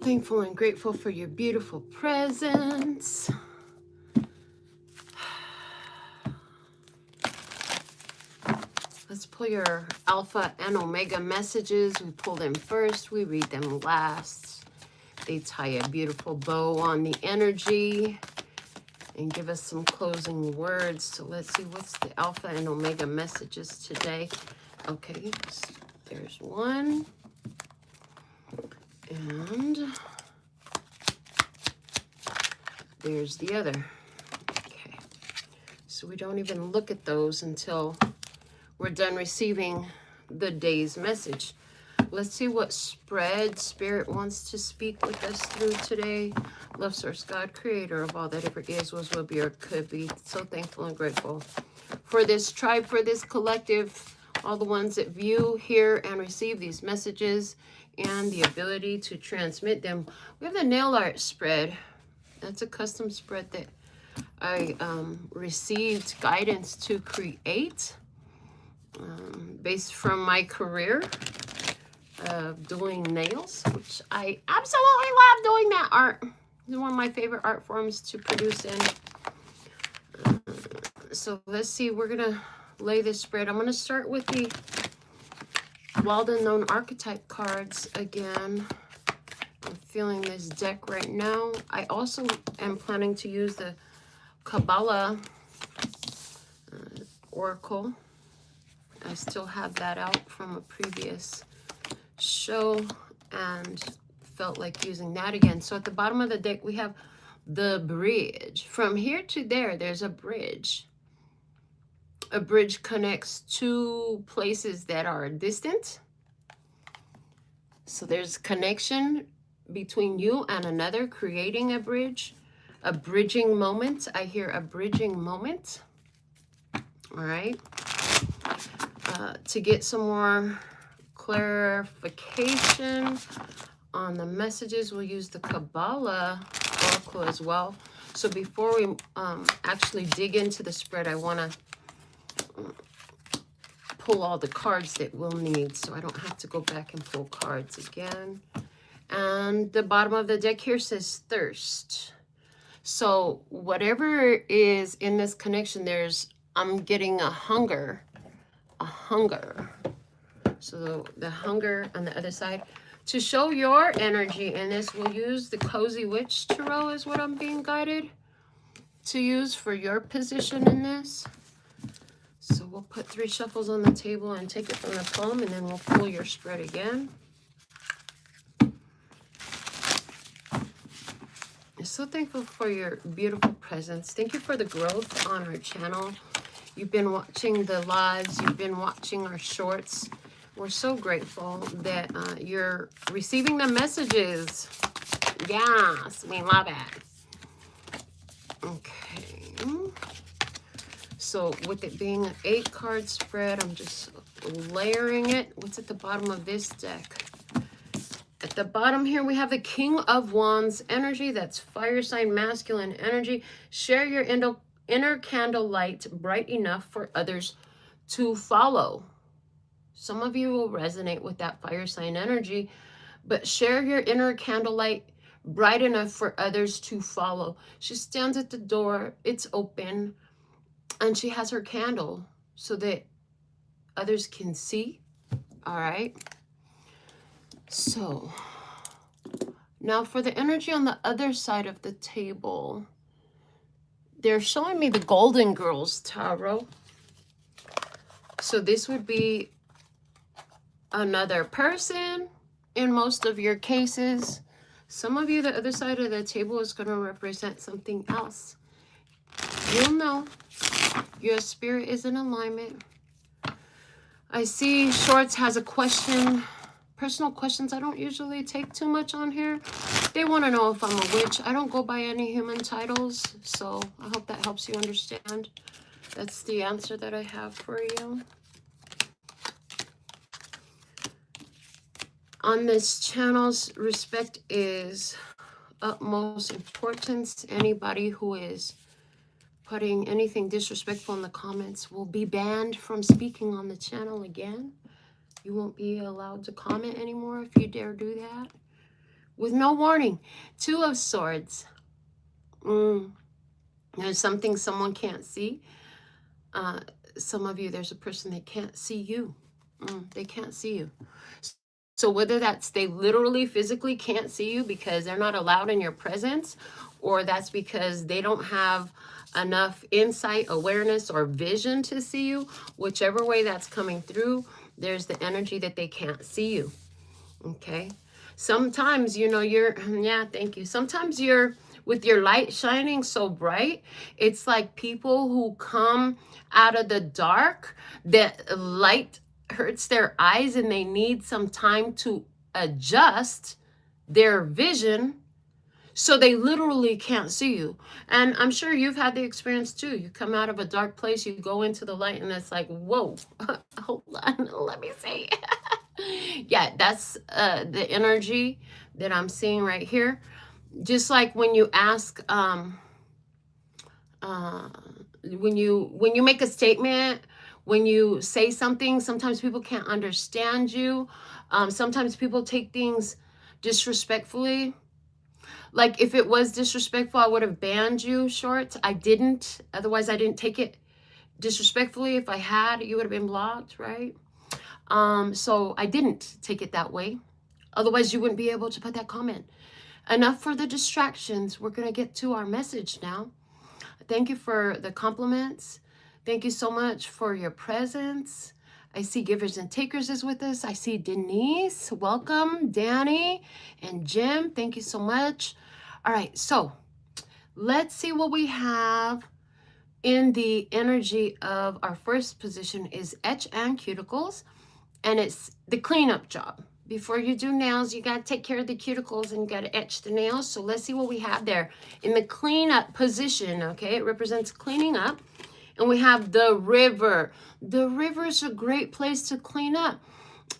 Thankful and grateful for your beautiful presence. Let's pull your alpha and omega messages. We pull them first, we read them last. They tie a beautiful bow on the energy and give us some closing words. So let's see, what's the alpha and omega messages today? Okay, there's one. And there's the other. Okay, so we don't even look at those until we're done receiving the day's message. Let's see what spread Spirit wants to speak with us through today. Love, source, God, creator of all that ever is, was, will be, or could be. So thankful and grateful for this tribe, for this collective, all the ones that view, hear, and receive these messages, and the ability to transmit them. We have the nail art spread. That's a custom spread that I received guidance to create based from my career of doing nails, which I absolutely love doing that art. It's one of my favorite art forms to produce in. So let's see, we're gonna lay this spread. I'm gonna start with the Wild Unknown Archetype cards again. I'm feeling this deck right now. I also am planning to use the Kabbalah Oracle. I still have that out from a previous show and felt like using that again. So at the bottom of the deck, we have the bridge. From here to there, there's a bridge. A bridge connects two places that are distant. So there's connection between you and another, creating a bridge, a bridging moment. I hear a bridging moment. All right. To get some more clarification on the messages, we'll use the Kabbalah Oracle as well. So before we actually dig into the spread, I want to pull all the cards that we'll need so I don't have to go back and pull cards again. And the bottom of the deck here says thirst. So whatever is in this connection, I'm getting a hunger. So the hunger on the other side. To show your energy in this, we'll use the Cozy Witch Tarot is what I'm being guided to use for your position in this. So we'll put 3 shuffles on the table and take it from the palm, and then we'll pull your spread again. I'm so thankful for your beautiful presence. Thank you for the growth on our channel. You've been watching the lives. You've been watching our shorts. We're so grateful that you're receiving the messages. Yes, we love it. Okay. So with it being an 8-card spread, I'm just layering it. What's at the bottom of this deck? At the bottom here, we have the King of Wands energy. That's fire sign, masculine energy. Share your inner candle light bright enough for others to follow. Some of you will resonate with that fire sign energy, but share your inner candle light bright enough for others to follow. She stands at the door, it's open, and she has her candle so that others can see. All right. So now for the energy on the other side of the table, they're showing me the Golden Girls Tarot. So this would be another person in most of your cases. Some of you, the other side of the table is going to represent something else. You'll know. Your spirit is in alignment. I see Shorts has a question. Personal questions I don't usually take too much on here. They want to know if I'm a witch. I don't go by any human titles, so I hope that helps you understand. That's the answer that I have for you. On this channel, respect is utmost importance. Anybody who is putting anything disrespectful in the comments will be banned from speaking on the channel again. You won't be allowed to comment anymore if you dare do that. with no warning. 2 of Swords. There's something someone can't see. Some of you, there's a person that can't see you. They can't see you. So whether that's they literally physically can't see you because they're not allowed in your presence, or that's because they don't have enough insight, awareness, or vision to see you, whichever way that's coming through, there's the energy that they can't see you. Okay. Sometimes, you know, thank you. Sometimes you're with your light shining so bright, it's like people who come out of the dark, that light hurts their eyes and they need some time to adjust their vision, so they literally can't see you. And I'm sure you've had the experience too. You come out of a dark place, you go into the light, and it's like, whoa, hold on, let me see. Yeah, that's the energy that I'm seeing right here. Just like when you ask, when you make a statement, when you say something, sometimes people can't understand you. Sometimes people take things disrespectfully. Like if it was disrespectful, I would have banned you, Short. I didn't. Otherwise, I didn't take it disrespectfully. If I had, you would have been blocked, right? So I didn't take it that way. Otherwise, you wouldn't be able to put that comment. Enough for the distractions. We're going to get to our message now. Thank you for the compliments. Thank you so much for your presence. I see Givers and Takers is with us. I see Denise. Welcome. Danny and Jim. Thank you so much. All right. So let's see what we have in the energy of our first position is etch and cuticles. And it's the cleanup job. Before you do nails, you got to take care of the cuticles and you got to etch the nails. So let's see what we have there in the cleanup position. Okay, it represents cleaning up. And we have the river. The river is a great place to clean up.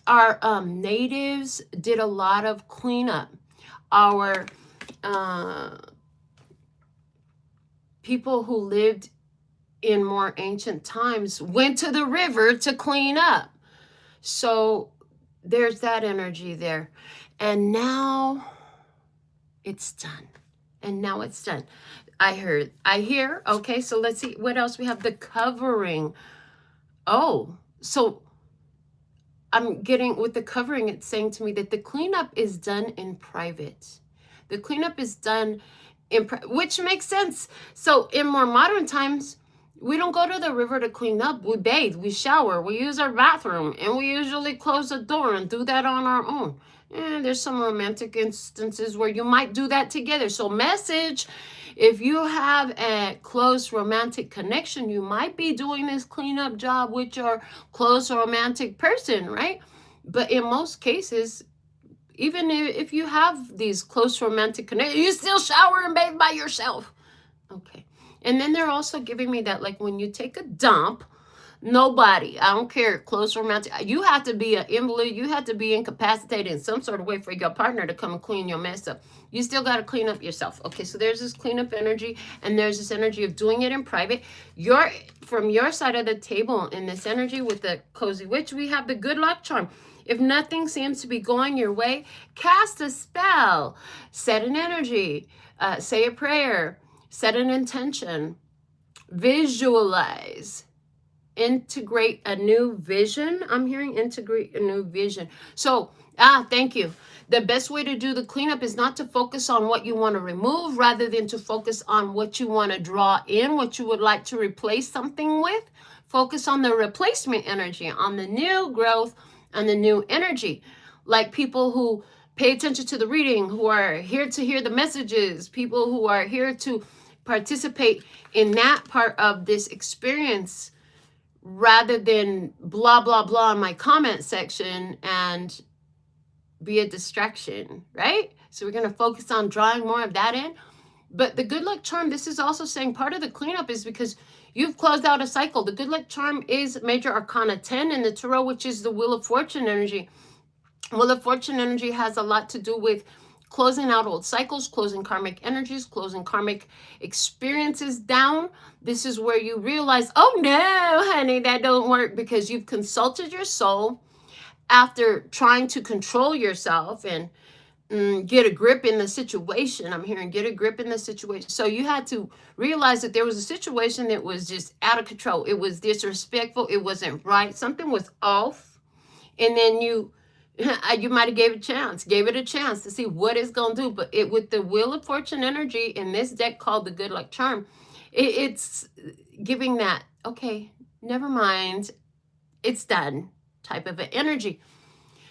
Our natives did a lot of cleanup. Our people who lived in more ancient times went to the river to clean up. So there's that energy there. And now it's done. And now it's done. I hear. Okay, so let's see what else we have. The covering. Oh, so I'm getting with the covering, it's saying to me that the cleanup is done in private. The cleanup is done which makes sense. So in more modern times, we don't go to the river to clean up. We bathe, we shower, we use our bathroom, and we usually close the door and do that on our own. And there's some romantic instances where you might do that together. So message, if you have a close romantic connection, you might be doing this cleanup job with your close romantic person, right? But in most cases, even if you have these close romantic connections, you still shower and bathe by yourself. Okay. And then they're also giving me that, like when you take a dump, nobody, I don't care, close romantic, you have to be an invalid, you have to be incapacitated in some sort of way for your partner to come and clean your mess up. You still got to clean up yourself. Okay, so there's this cleanup energy, and there's this energy of doing it in private. From your side of the table in this energy with the cozy witch, we have the good luck charm. If nothing seems to be going your way, cast a spell, set an energy, say a prayer, set an intention, visualize, integrate a new vision. I'm hearing integrate a new vision. So, thank you. The best way to do the cleanup is not to focus on what you want to remove, rather than to focus on what you want to draw in, what you would like to replace something with. Focus on the replacement energy, on the new growth and the new energy. Like people who pay attention to the reading, who are here to hear the messages, people who are here to participate in that part of this experience, rather than blah, blah, blah in my comment section and be a distraction, right? So we're going to focus on drawing more of that in. But the good luck charm, this is also saying part of the cleanup is because you've closed out a cycle. The good luck charm is Major Arcana 10 in the Tarot, which is the Wheel of Fortune energy. Wheel of Fortune energy has a lot to do with closing out old cycles, closing karmic energies, closing karmic experiences down. This is where you realize, oh no, honey, that don't work, because you've consulted your soul after trying to control yourself and get a grip in the situation. I'm hearing get a grip in the situation. So you had to realize that there was a situation that was just out of control. It was disrespectful. It wasn't right. Something was off. And then you might have gave it a chance to see what it's going to do. But with the Wheel of Fortune energy in this deck called the Good Luck Charm, it's giving that, okay, never mind, it's done type of an energy.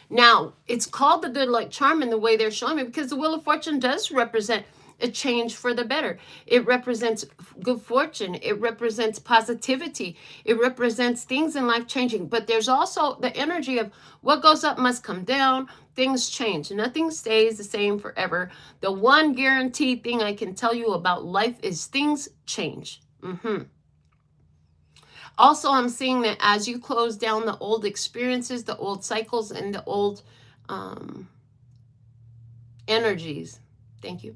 Now, it's called the Good Luck Charm in the way they're showing me because the Wheel of Fortune does represent a change for the better. It represents good fortune. It represents positivity. It represents things in life changing. But there's also the energy of what goes up must come down. Things change. Nothing stays the same forever. The one guaranteed thing I can tell you about life is things change. Also, I'm seeing that as you close down the old experiences, the old cycles, and the old energies, thank you,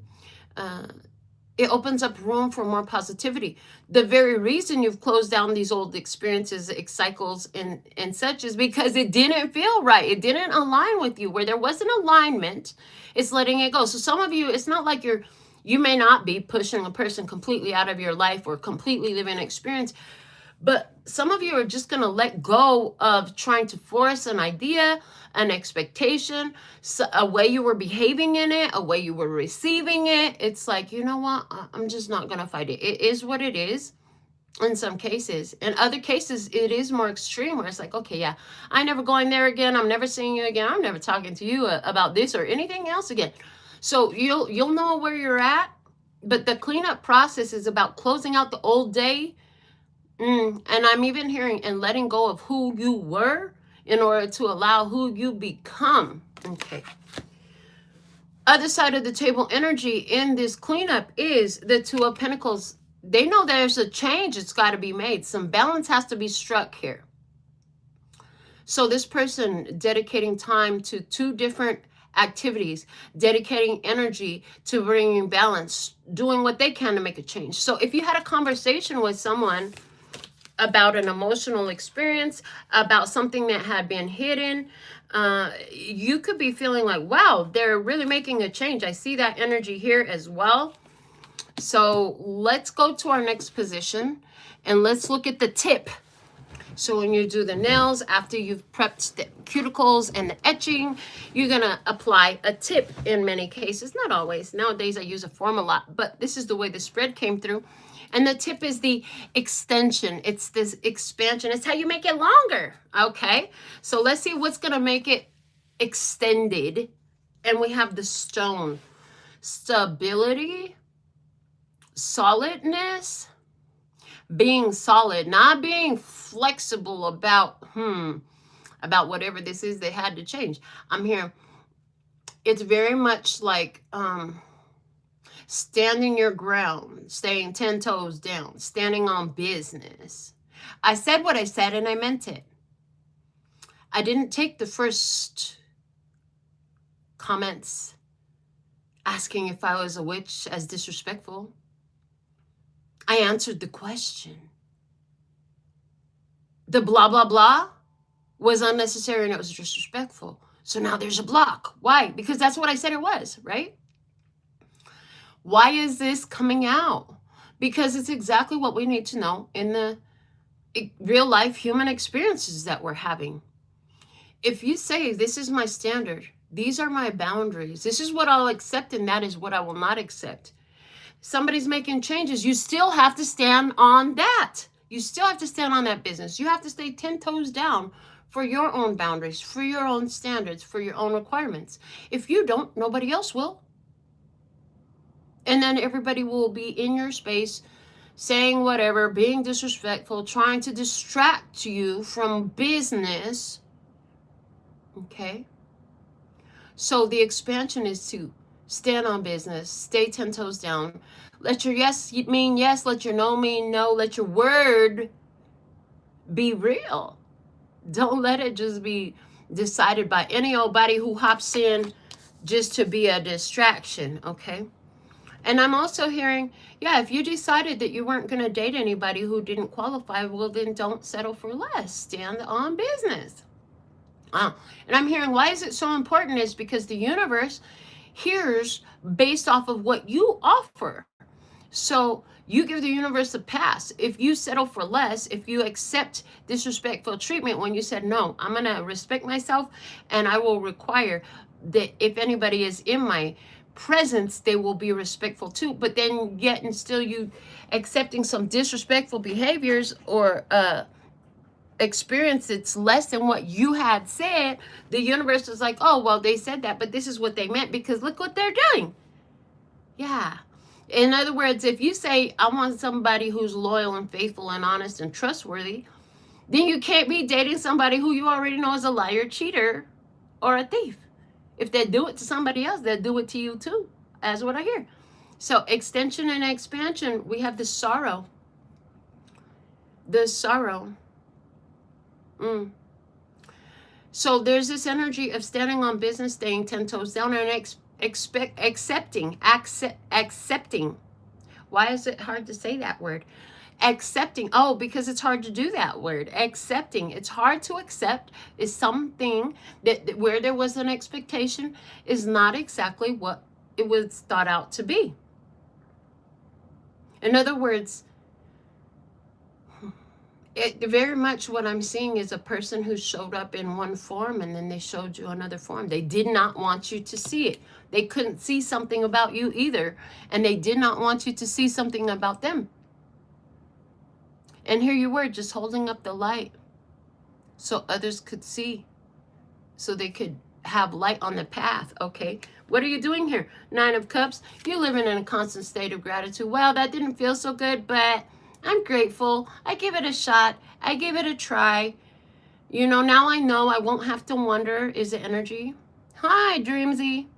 it opens up room for more positivity. The very reason you've closed down these old experiences, cycles, and such is because it didn't feel right. It didn't align with you. Where there was an alignment, it's letting it go. So some of you, it's not like you may not be pushing a person completely out of your life or completely living an experience, but some of you are just going to let go of trying to force an idea, an expectation, a way you were behaving in it, a way you were receiving it. It's like, you know what? I'm just not going to fight it. It is what it is in some cases. In other cases, it is more extreme where it's like, okay, yeah, I'm never going there again. I'm never seeing you again. I'm never talking to you about this or anything else again. So you'll know where you're at. But the cleanup process is about closing out the old day. And I'm even hearing and letting go of who you were in order to allow who you become. Okay. Other side of the table energy in this cleanup is the Two of Pentacles. They know there's a change that's got to be made. Some balance has to be struck here. So this person dedicating time to two different activities, dedicating energy to bringing balance, doing what they can to make a change. So if you had a conversation with someone about an emotional experience, about something that had been hidden, you could be feeling like, wow, they're really making a change. I see that energy here as well. So let's go to our next position and let's look at the tip. So when you do the nails, after you've prepped the cuticles and the etching, you're going to apply a tip in many cases. Not always. Nowadays I use a form a lot, but this is the way the spread came through. And the tip is the extension. It's this expansion. It's how you make it longer. Okay. So let's see what's going to make it extended. And we have the stone. Stability. Solidness. Being solid. Not being flexible about whatever this is they had to change. I'm hearing it's very much like standing your ground, staying 10 toes down, standing on business. I said what I said and I meant it. I didn't take the first comments asking if I was a witch as disrespectful. I answered the question. The blah, blah, blah was unnecessary and it was disrespectful. So now there's a block. Why? Because that's what I said it was, right? Why is this coming out? Because it's exactly what we need to know in the real life human experiences that we're having. If you say, this is my standard, these are my boundaries, this is what I'll accept and that is what I will not accept. Somebody's making changes, you still have to stand on that. You still have to stand on that business. You have to stay 10 toes down for your own boundaries, for your own standards, for your own requirements. If you don't, nobody else will. And then everybody will be in your space saying whatever, being disrespectful, trying to distract you from business. Okay? So the expansion is to stand on business, stay 10 toes down. Let your yes mean yes, let your no mean no, let your word be real. Don't let it just be decided by any old body who hops in just to be a distraction, okay? And I'm also hearing, yeah, if you decided that you weren't going to date anybody who didn't qualify, well, then don't settle for less. Stand on business. And I'm hearing, why is it so important is because the universe, hears based off of what you offer. So you give the universe a pass. If you settle for less, if you accept disrespectful treatment when you said, no, I'm going to respect myself and I will require that if anybody is in my presence, they will be respectful too. But then yet and still you accepting some disrespectful behaviors or experience that's less than what you had said, the universe is like, oh, well, they said that, but this is what they meant because look what they're doing. Yeah. In other words, if you say, I want somebody who's loyal and faithful and honest and trustworthy, then you can't be dating somebody who you already know is a liar, cheater, or a thief. If they do it to somebody else, they'll do it to you too, as what I hear. So extension and expansion, we have the sorrow. The sorrow. So there's this energy of standing on business, staying 10 toes down, and accepting. Why is it hard to say that word? Accepting. Oh, because it's hard to do that word. Accepting. It's hard to accept is something that where there was an expectation is not exactly what it was thought out to be. In other words, very much what I'm seeing is a person who showed up in one form and then they showed you another form. They did not want you to see it. They couldn't see something about you either. And they did not want you to see something about them. And here you were just holding up the light so others could see, so they could have light on the path. Okay, what are you doing here? 9 of Cups. You're living in a constant state of gratitude. Well, that didn't feel so good, but I'm grateful. I give it a shot. I give it a try. You know, now I know I won't have to wonder, is it energy? Hi, Dreamsy.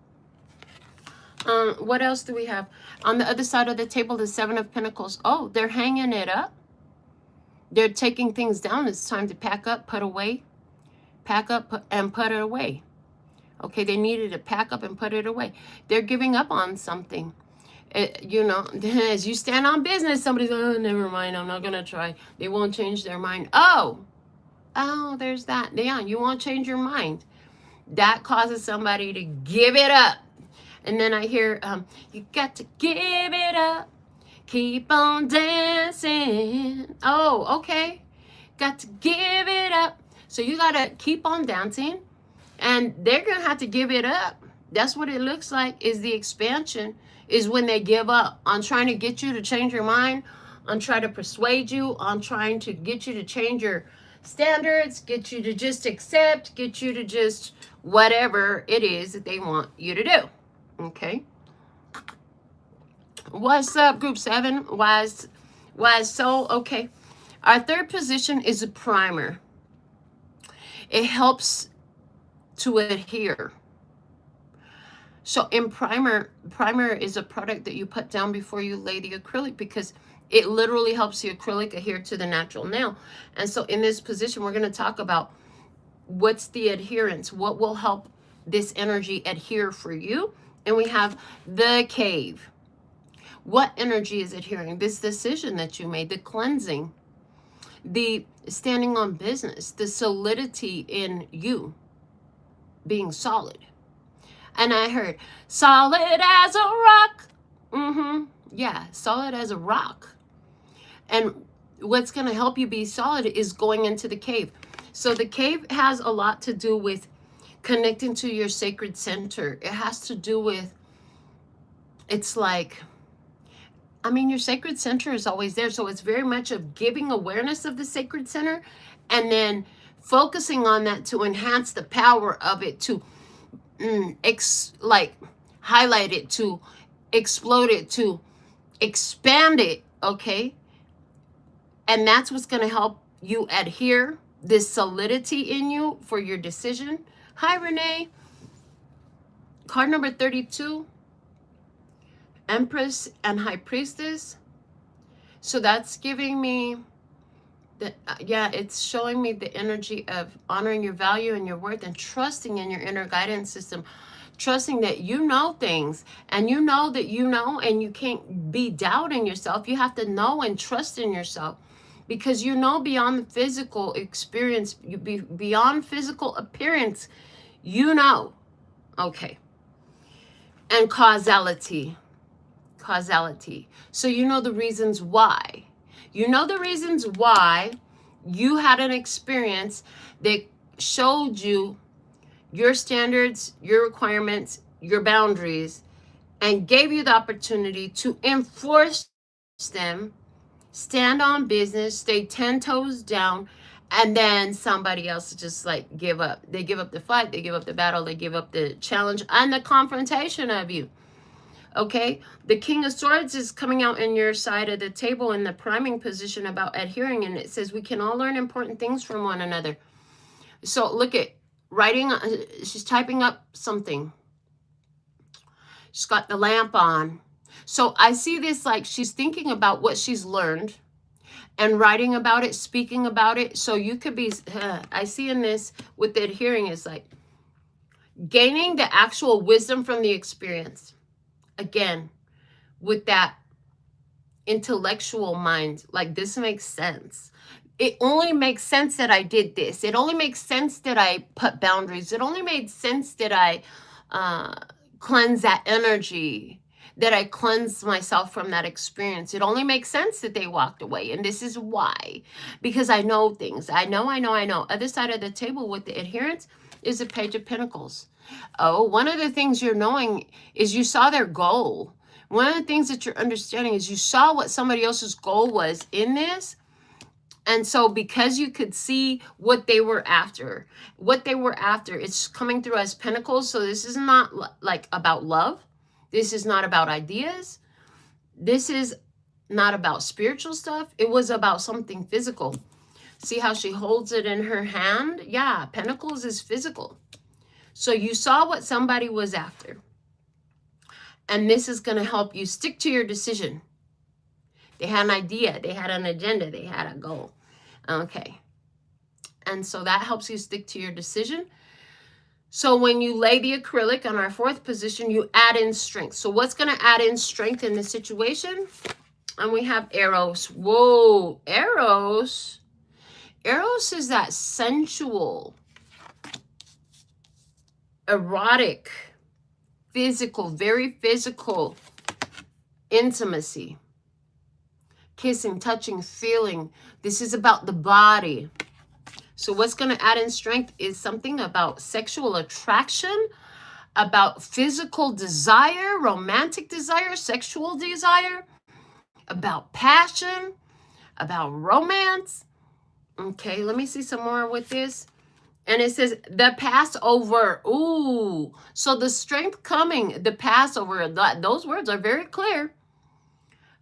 What else do we have? On the other side of the table, the 7 of Pentacles. Oh, they're hanging it up. They're taking things down. It's time to pack up, put away. Pack up and put it away. Okay, they needed to pack up and put it away. They're giving up on something. You know, as you stand on business, somebody's, oh, never mind, I'm not going to try. They won't change their mind. Oh, there's that. Yeah, you won't change your mind. That causes somebody to give it up. And then I hear, you got to give it up. Keep on dancing. Oh, okay. Got to give it up. So you got to keep on dancing. And they're going to have to give it up. That's what it looks like, is the expansion, is when they give up on trying to get you to change your mind, on trying to persuade you, on trying to get you to change your standards, get you to just accept, get you to just whatever it is that they want you to do. Okay. What's up, group 7? Wise soul. Okay. Our third position is a primer. It helps to adhere. So in primer is a product that you put down before you lay the acrylic, because it literally helps the acrylic adhere to the natural nail. And so in this position, we're going to talk about what's the adherence, what will help this energy adhere for you. And we have the cave. What energy is adhering? This decision that you made, the cleansing, the standing on business, the solidity in you being solid. And I heard, solid as a rock. Yeah, solid as a rock. And what's going to help you be solid is going into the cave. So the cave has a lot to do with connecting to your sacred center. It has to do with, it's like, I mean, your sacred center is always there. So it's very much of giving awareness of the sacred center and then focusing on that to enhance the power of it, to like highlight it, to explode it, to expand it. Okay. And that's what's going to help you adhere, this solidity in you for your decision. Hi, Renee. Card number 32. Empress and High Priestess. So that's giving me that, yeah, it's showing me the energy of honoring your value and your worth and trusting in your inner guidance system, trusting that you know things and you know that you know, and you can't be doubting yourself. You have to know and trust in yourself, because you know beyond the physical experience, beyond physical appearance, you know. Okay. and causality. Causality. So you know the reasons why. You know the reasons why you had an experience that showed you your standards, your requirements, your boundaries, and gave you the opportunity to enforce them, stand on business, stay 10 toes down, and then somebody else just like give up. They give up the fight, they give up the battle, they give up the challenge and the confrontation of you. Okay, the King of Swords is coming out in your side of the table in the priming position about adhering, and it says we can all learn important things from one another. So look at writing, she's typing up something. She's got the lamp on. So I see this like she's thinking about what she's learned and writing about it, speaking about it. So you could be, I see in this with the adhering is like gaining the actual wisdom from the experience. Again, with that intellectual mind, like this makes sense. It only makes sense that I did this. It only makes sense that I put boundaries. It only made sense that I cleanse that energy, that I cleanse myself from that experience. It only makes sense that they walked away. And this is why, because I know things. I know. Other side of the table with the adherence is the Page of Pentacles. Oh, one of the things you're knowing is you saw their goal. One of the things that you're understanding is you saw what somebody else's goal was in this. And so because you could see what they were after, it's coming through as pentacles. So this is not like about love. This is not about ideas. This is not about spiritual stuff. It was about something physical. See how she holds it in her hand? Yeah, pentacles is physical. So you saw what somebody was after. And this is going to help you stick to your decision. They had an idea. They had an agenda. They had a goal. Okay. And so that helps you stick to your decision. So when you lay the acrylic on our fourth position, you add in strength. So what's going to add in strength in this situation? And we have Eros. Whoa, Eros. Eros is that sensual, erotic, physical, very physical intimacy. Kissing, touching, feeling. This is about the body. So what's going to add in strength is something about sexual attraction, about physical desire, romantic desire, sexual desire, about passion, about romance. Okay, let me see some more with this. And it says the Passover. Ooh, so the strength coming, the Passover, those words are very clear.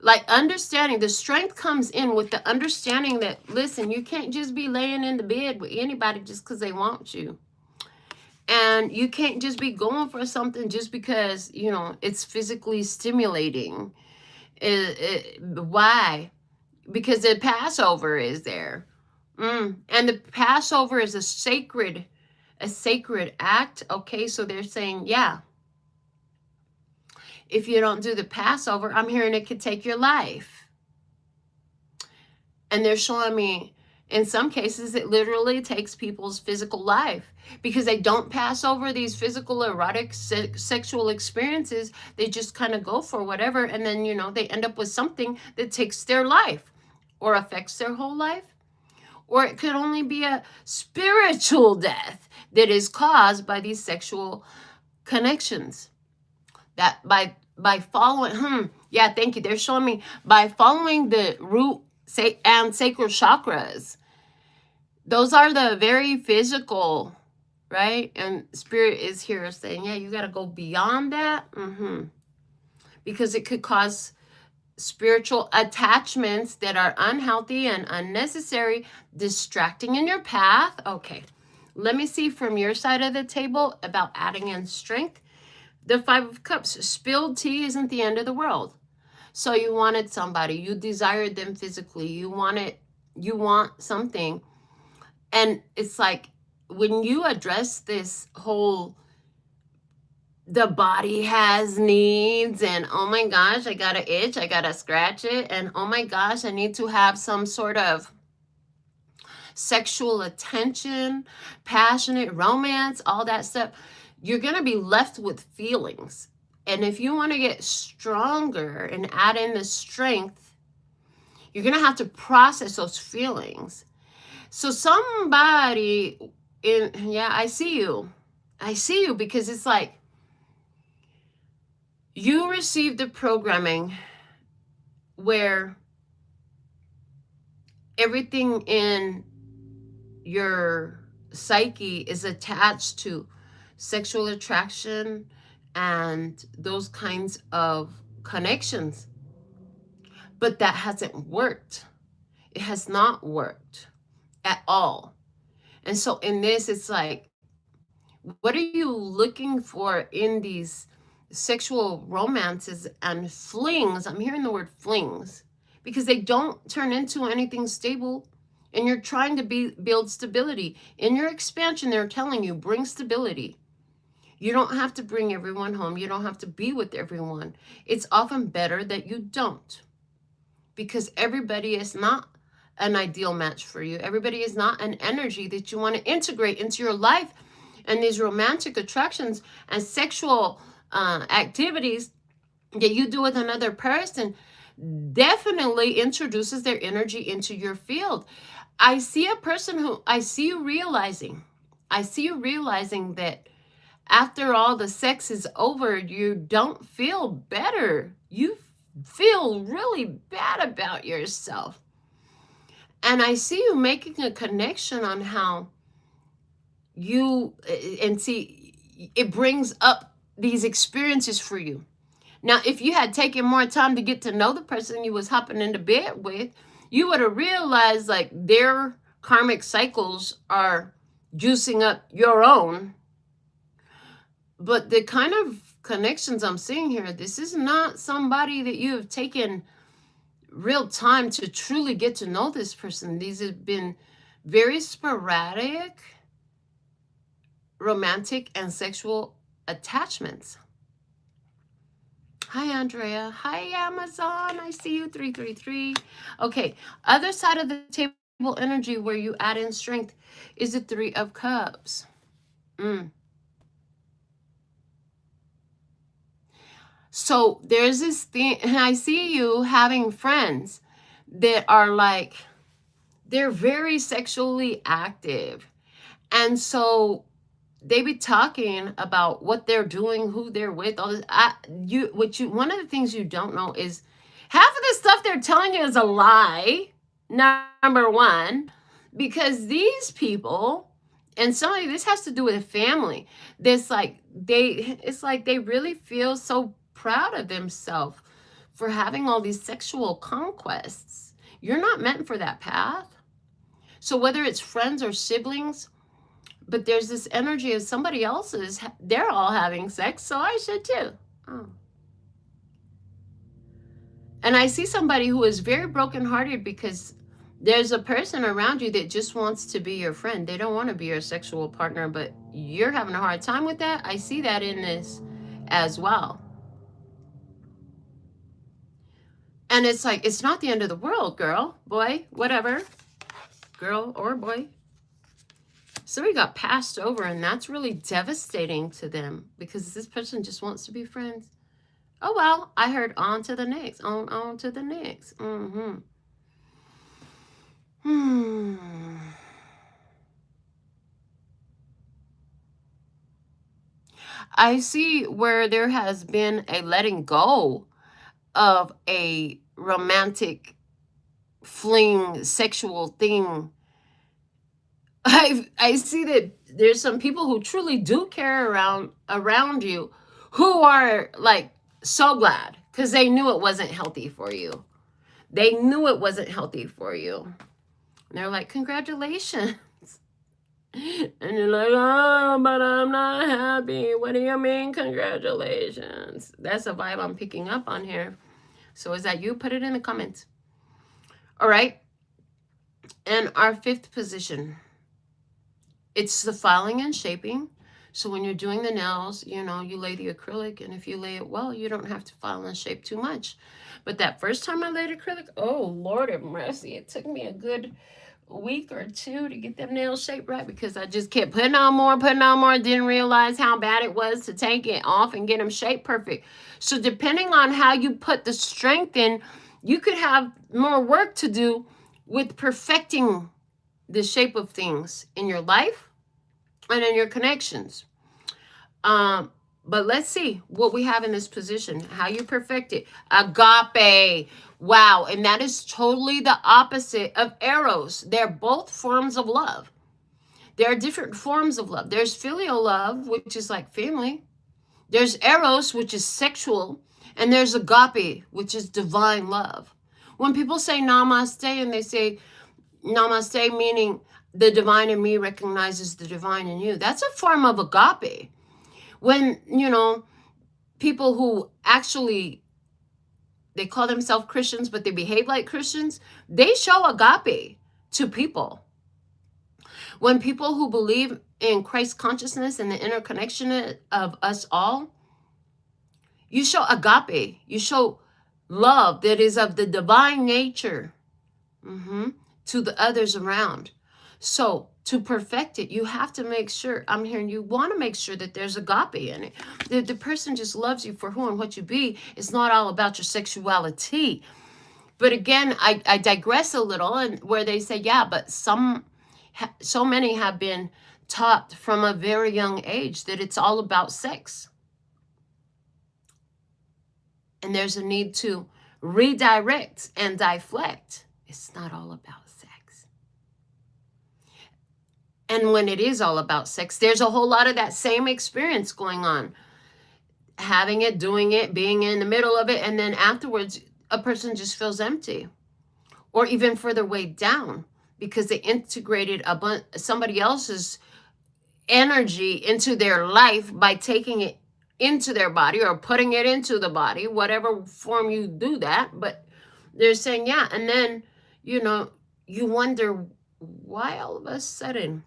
Like understanding, the strength comes in with the understanding that, listen, you can't just be laying in the bed with anybody just because they want you. And you can't just be going for something just because, you know, it's physically stimulating. Why? Because the Passover is there. And the Passover is a sacred act. Okay, so they're saying, yeah, if you don't do the Passover, I'm hearing it could take your life. And they're showing me, in some cases, it literally takes people's physical life because they don't pass over these physical, erotic, sexual experiences. They just kind of go for whatever. And then, you know, they end up with something that takes their life or affects their whole life. Or it could only be a spiritual death that is caused by these sexual connections. That by following, yeah, thank you. They're showing me by following the root and sacral chakras. Those are the very physical, right? And spirit is here saying, yeah, you got to go beyond that. Because it could cause spiritual attachments that are unhealthy and unnecessary, distracting in your path. Okay, let me see from your side of the table about adding in strength. The Five of Cups, spilled tea isn't the end of the world. So you wanted somebody, you desired them physically, you want something. And it's like, when you address this whole, the body has needs, and oh my gosh, I got to itch, I got to scratch it, and oh my gosh, I need to have some sort of sexual attention, passionate romance, all that stuff. You're going to be left with feelings. And if you want to get stronger and add in the strength, you're going to have to process those feelings. So somebody yeah, I see you. I see you, because it's like you received the programming where everything in your psyche is attached to sexual attraction and those kinds of connections. But that hasn't worked. It has not worked at all. And so in this, it's like, what are you looking for in these sexual romances and flings? I'm hearing the word flings because they don't turn into anything stable. And you're trying to build stability. In your expansion, they're telling you, bring stability. You don't have to bring everyone home. You don't have to be with everyone. It's often better that you don't, because everybody is not an ideal match for you. Everybody is not an energy that you want to integrate into your life. And these romantic attractions and sexual activities that you do with another person definitely introduces their energy into your field. I see a person who, I see you realizing that after all the sex is over, you don't feel better. You feel really bad about yourself. And I see you making a connection on how you, and see, it brings up these experiences for you. Now, if you had taken more time to get to know the person you was hopping into bed with, you would have realized like their karmic cycles are juicing up your own. But the kind of connections I'm seeing here, this is not somebody that you have taken real time to truly get to know this person. These have been very sporadic romantic and sexual attachments. Hi, Andrea. Hi, Amazon. I see you, 333. Okay, other side of the table energy where you add in strength is the 3 of Cups. So there's this thing, and I see you having friends that are like, they're very sexually active. And so they be talking about what they're doing, who they're with, all this. One of the things you don't know is half of the stuff they're telling you is a lie, number one, because these people, and some of this has to do with family, it's like they really feel so proud of themselves for having all these sexual conquests. You're not meant for that path. So whether it's friends or siblings, but there's this energy of somebody else's, they're all having sex, so I should too. Oh. And I see somebody who is very brokenhearted because there's a person around you that just wants to be your friend. They don't want to be your sexual partner, but you're having a hard time with that. I see that in this as well. And it's like, it's not the end of the world, girl, boy, whatever, girl or boy. Somebody got passed over, and that's really devastating to them because this person just wants to be friends. Oh, well, I heard on to the next, on to the next. I see where there has been a letting go of a romantic fling, sexual thing. I see that there's some people who truly do care around you who are like so glad because they knew it wasn't healthy for you. They knew it wasn't healthy for you. And they're like, congratulations. And you're like, oh, but I'm not happy. What do you mean, congratulations? That's a vibe I'm picking up on here. So is that you? Put it in the comments. All right. And our 5th position, it's the filing and shaping. So when you're doing the nails, you know, you lay the acrylic, and if you lay it well, you don't have to file and shape too much. But that first time I laid acrylic, oh, Lord have mercy, it took me a good week or two to get them nails shaped right, because I just kept putting on more, didn't realize how bad it was to take it off and get them shaped perfect. So depending on how you put the strength in, you could have more work to do with perfecting the shape of things in your life and in your connections. But let's see what we have in this position, how you perfect it. Agape. Wow. And that is totally the opposite of eros. They're both forms of love. There are different forms of love. There's filial love, which is like family. There's eros, which is sexual. And there's agape, which is divine love. When people say namaste, and they say namaste meaning the divine in me recognizes the divine in you, that's a form of agape. When, you know, people who actually, they call themselves Christians, but they behave like Christians, they show agape to people. When people who believe in Christ consciousness and the interconnection of us all, you show agape. You show love that is of the divine nature to the others around. So to perfect it, you have to make sure, I'm hearing you want to make sure that there's agape in it. The person just loves you for who and what you be. It's not all about your sexuality. But again, I digress a little, and where they say, yeah, but so many have been taught from a very young age that it's all about sex. And there's a need to redirect and deflect. It's not all about sex. And when it is all about sex, there's a whole lot of that same experience going on. Having it, doing it, being in the middle of it, and then afterwards, a person just feels empty. Or even further weighed down because they integrated somebody else's energy into their life by taking it into their body or putting it into the body, whatever form you do that. But they're saying, yeah. And then, you know, you wonder why all of a sudden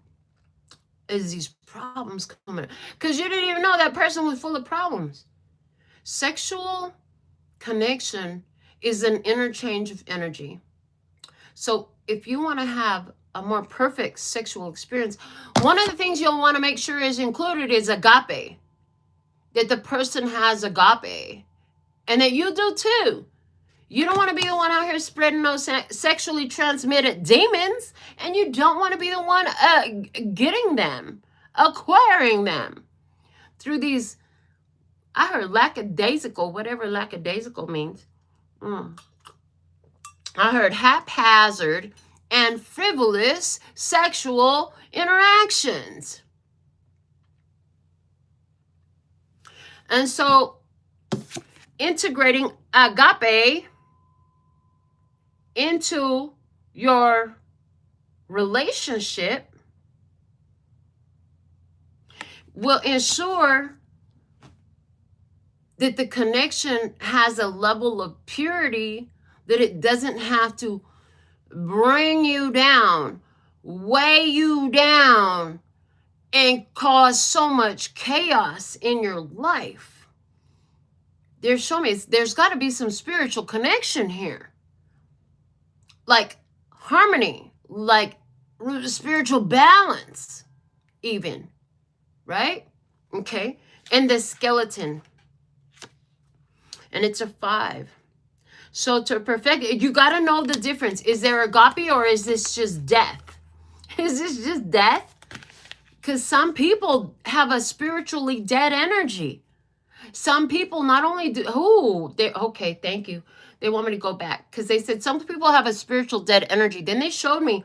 is these problems coming? Because you didn't even know that person was full of problems. Sexual connection is an interchange of energy. So if you want to have a more perfect sexual experience, one of the things you'll want to make sure is included is agape. That the person has agape. And that you do too. You don't want to be the one out here spreading those sexually transmitted demons. And you don't want to be the one getting them, acquiring them through these, I heard lackadaisical, whatever lackadaisical means. I heard haphazard and frivolous sexual interactions. And so integrating agape into your relationship will ensure that the connection has a level of purity that it doesn't have to bring you down, weigh you down, and cause so much chaos in your life. They're showing me there's got to be some spiritual connection here. Like harmony, like spiritual balance even, right? Okay. And the skeleton. And it's a 5. So to perfect it, you got to know the difference. Is there agape or is this just death? Is this just death? Because some people have a spiritually dead energy. Some people not only do, okay, thank you. They want me to go back because they said some people have a spiritual dead energy. Then they showed me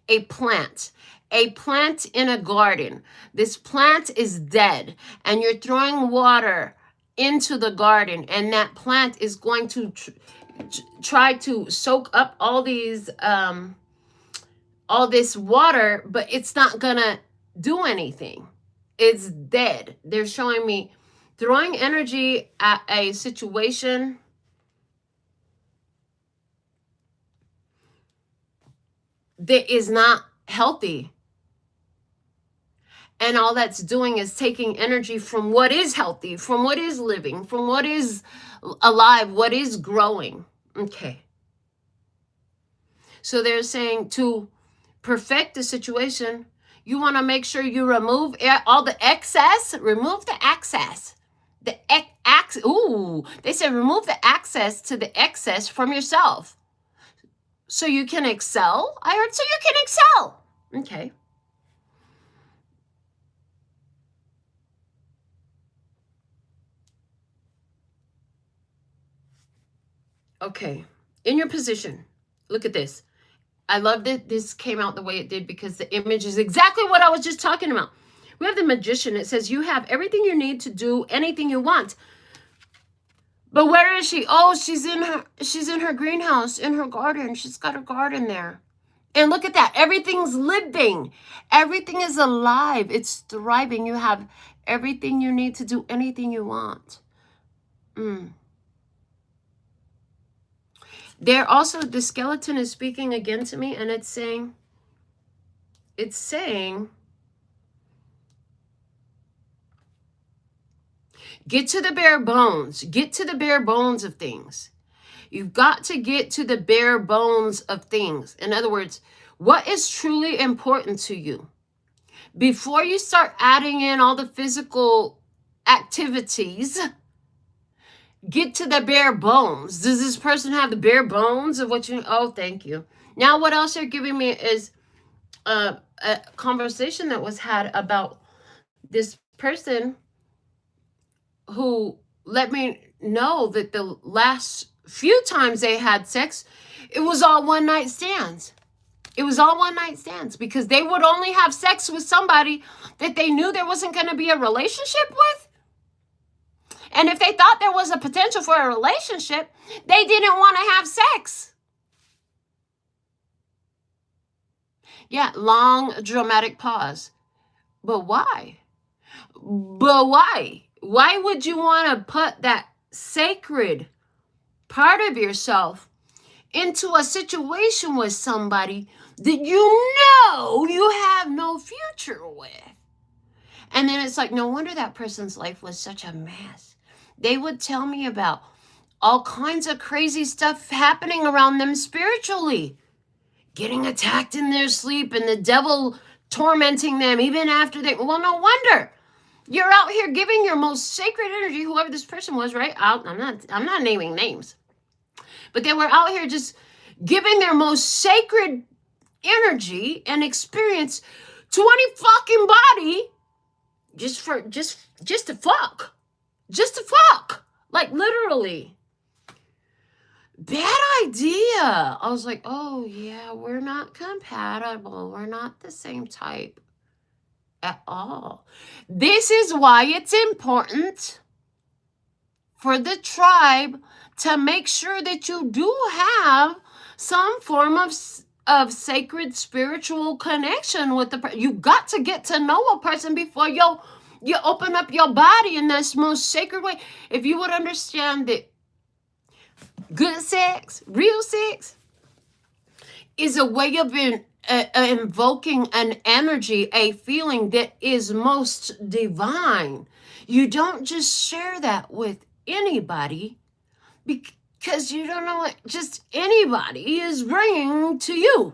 a plant in a garden. This plant is dead and you're throwing water into the garden and that plant is going to try to soak up all these, all this water, but it's not gonna do anything. It's dead. They're showing me throwing energy at a situation that is not healthy. And all that's doing is taking energy from what is healthy, from what is living, from what is alive, what is growing. Okay. So they're saying to perfect the situation, you want to make sure you remove all the excess. Remove the excess. They said remove the access to the excess from yourself. So you can excel. I heard so you can excel. Okay. Okay. In your position, look at this. I love that this came out the way it did because the image is exactly what I was just talking about. We have the Magician. It says you have everything you need to do anything you want. But where is she? Oh, she's in her greenhouse, in her garden. She's got her garden there. And look at that. Everything's living. Everything is alive. It's thriving. You have everything you need to do anything you want. There also, the skeleton is speaking again to me, and it's saying, get to the bare bones. Get to the bare bones of things. You've got to get to the bare bones of things. In other words, what is truly important to you? Before you start adding in all the physical activities, get to the bare bones. Does this person have the bare bones of what you... Oh, thank you. Now what else you're giving me is a conversation that was had about this person who let me know that the last few times they had sex, it was all one night stands. It was all one night stands because they would only have sex with somebody that they knew there wasn't going to be a relationship with. And if they thought there was a potential for a relationship, they didn't want to have sex. Yeah, long dramatic pause. But why? Why would you want to put that sacred part of yourself into a situation with somebody that you know you have no future with? And then it's like, no wonder that person's life was such a mess. They would tell me about all kinds of crazy stuff happening around them spiritually. Getting attacked in their sleep and the devil tormenting them even after they... Well, no wonder. You're out here giving your most sacred energy, whoever this person was, right? I'm not naming names. But they were out here just giving their most sacred energy and experience to any fucking body just to fuck. Just to fuck. Like literally. Bad idea. I was like, oh yeah, we're not compatible. We're not the same type at all. This is why it's important for the tribe to make sure that you do have some form of sacred spiritual connection with the person. You got to get to know a person before you open up your body in this most sacred way. If you would understand that good sex, real sex, is a way of invoking an energy, a feeling that is most divine. You don't just share that with anybody because you don't know what just anybody is bringing to you.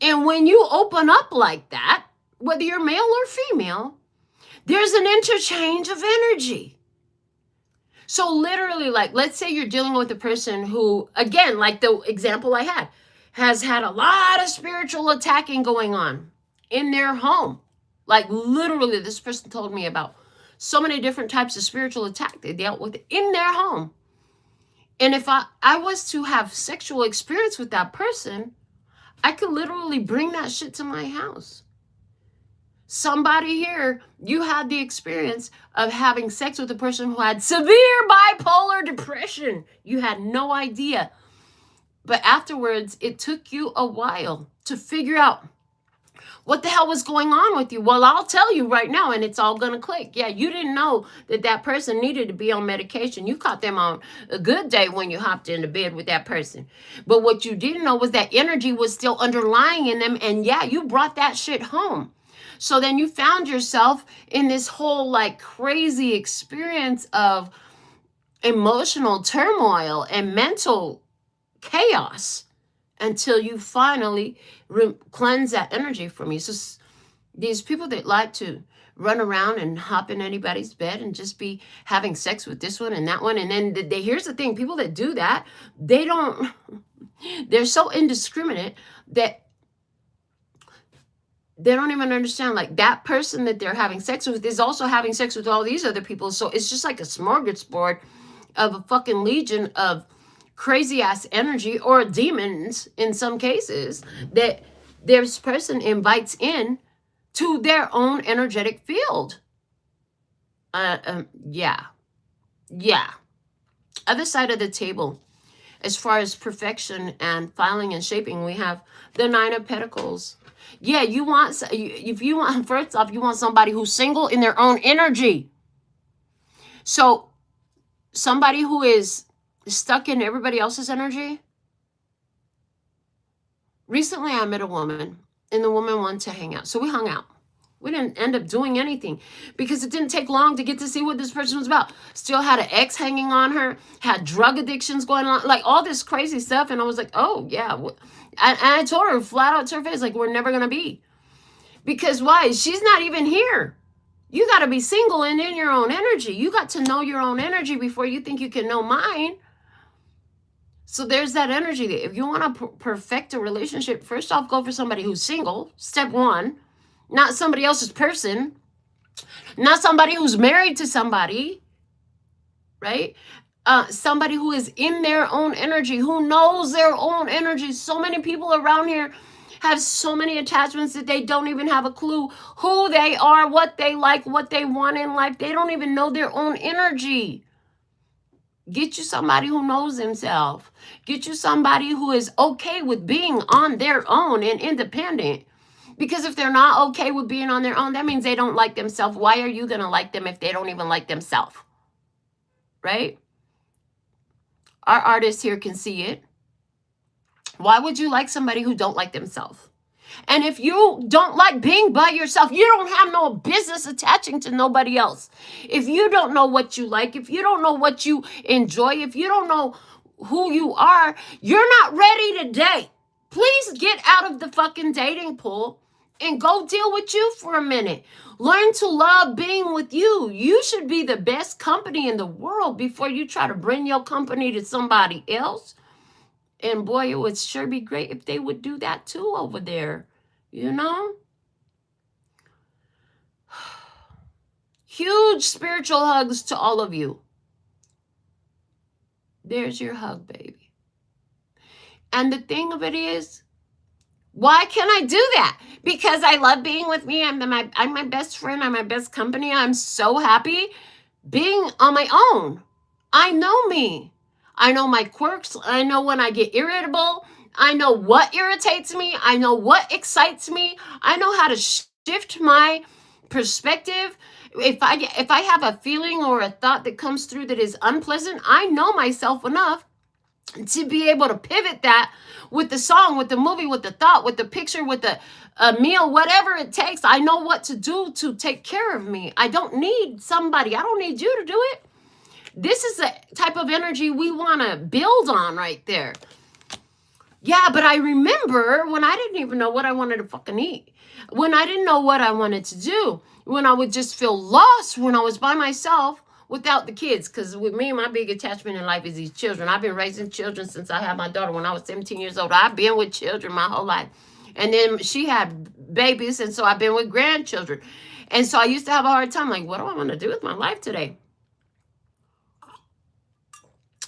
And when you open up like that, whether you're male or female, there's an interchange of energy. So literally, like, let's say you're dealing with a person who, again, like the example I had, has had a lot of spiritual attacking going on in their home. Like literally, this person told me about so many different types of spiritual attack they dealt with in their home. And if I was to have sexual experience with that person, I could literally bring that shit to my house. Somebody here, you had the experience of having sex with a person who had severe bipolar depression. You had no idea. But afterwards, it took you a while to figure out what the hell was going on with you. Well, I'll tell you right now, and it's all going to click. Yeah, you didn't know that that person needed to be on medication. You caught them on a good day when you hopped into bed with that person. But what you didn't know was that energy was still underlying in them. And yeah, you brought that shit home. So then you found yourself in this whole like crazy experience of emotional turmoil and mental chaos until you finally cleanse that energy from you. So these people that like to run around and hop in anybody's bed and just be having sex with this one and that one, and then here's the thing, people that do that, they're so indiscriminate that they don't even understand, like, that person that they're having sex with is also having sex with all these other people. So it's just like a smorgasbord of a fucking legion of crazy ass energy, or demons in some cases, that this person invites in to their own energetic field. Yeah. Other side of the table, as far as perfection and filing and shaping, we have the Nine of Pentacles. Yeah, if you want, first off, you want somebody who's single in their own energy. So somebody who is stuck in everybody else's energy. Recently, I met a woman, and the woman wanted to hang out. So we hung out. We didn't end up doing anything because it didn't take long to get to see what this person was about. Still had an ex hanging on her, had drug addictions going on, like all this crazy stuff. And I was like, oh, yeah. And I told her flat out to her face, like, we're never going to be. Because why? She's not even here. You got to be single and in your own energy. You got to know your own energy before you think you can know mine. So there's that energy there. If you want to perfect a relationship, first off, go for somebody who's single. Step one. Not somebody else's person. Not somebody who's married to somebody. Right? Somebody who is in their own energy, who knows their own energy. So many people around here have so many attachments that they don't even have a clue who they are, what they like, what they want in life. They don't even know their own energy. Get you somebody who knows himself. Get you somebody who is okay with being on their own and independent. Because if they're not okay with being on their own, that means they don't like themselves. Why are you going to like them if they don't even like themselves? Right? Our artist here can see it. Why would you like somebody who don't like themselves? And if you don't like being by yourself, you don't have no business attaching to nobody else. If you don't know what you like, if you don't know what you enjoy, if you don't know who you are, you're not ready to date. Please get out of the fucking dating pool and go deal with you for a minute. Learn to love being with you. You should be the best company in the world before you try to bring your company to somebody else. And boy, it would sure be great if they would do that too over there. You know? Huge spiritual hugs to all of you. There's your hug, baby. And the thing of it is, why can I do that? Because I love being with me. I'm my best friend. I'm my best company. I'm so happy being on my own. I know me. I know my quirks. I know when I get irritable. I know what irritates me. I know what excites me. I know how to shift my perspective. If I have a feeling or a thought that comes through that is unpleasant, I know myself enough to be able to pivot that with the song, with the movie, with the thought, with the picture, with the meal, whatever it takes. I know what to do to take care of me. I don't need somebody. I don't need you to do it. This is the type of energy we want to build on right there. Yeah, but I remember when I didn't even know what I wanted to fucking eat. When I didn't know what I wanted to do. When I would just feel lost when I was by myself without the kids. Because with me, my big attachment in life is these children. I've been raising children since I had my daughter when I was 17 years old. I've been with children my whole life. And then she had babies, and so I've been with grandchildren. And so I used to have a hard time, like, what do I want to do with my life today?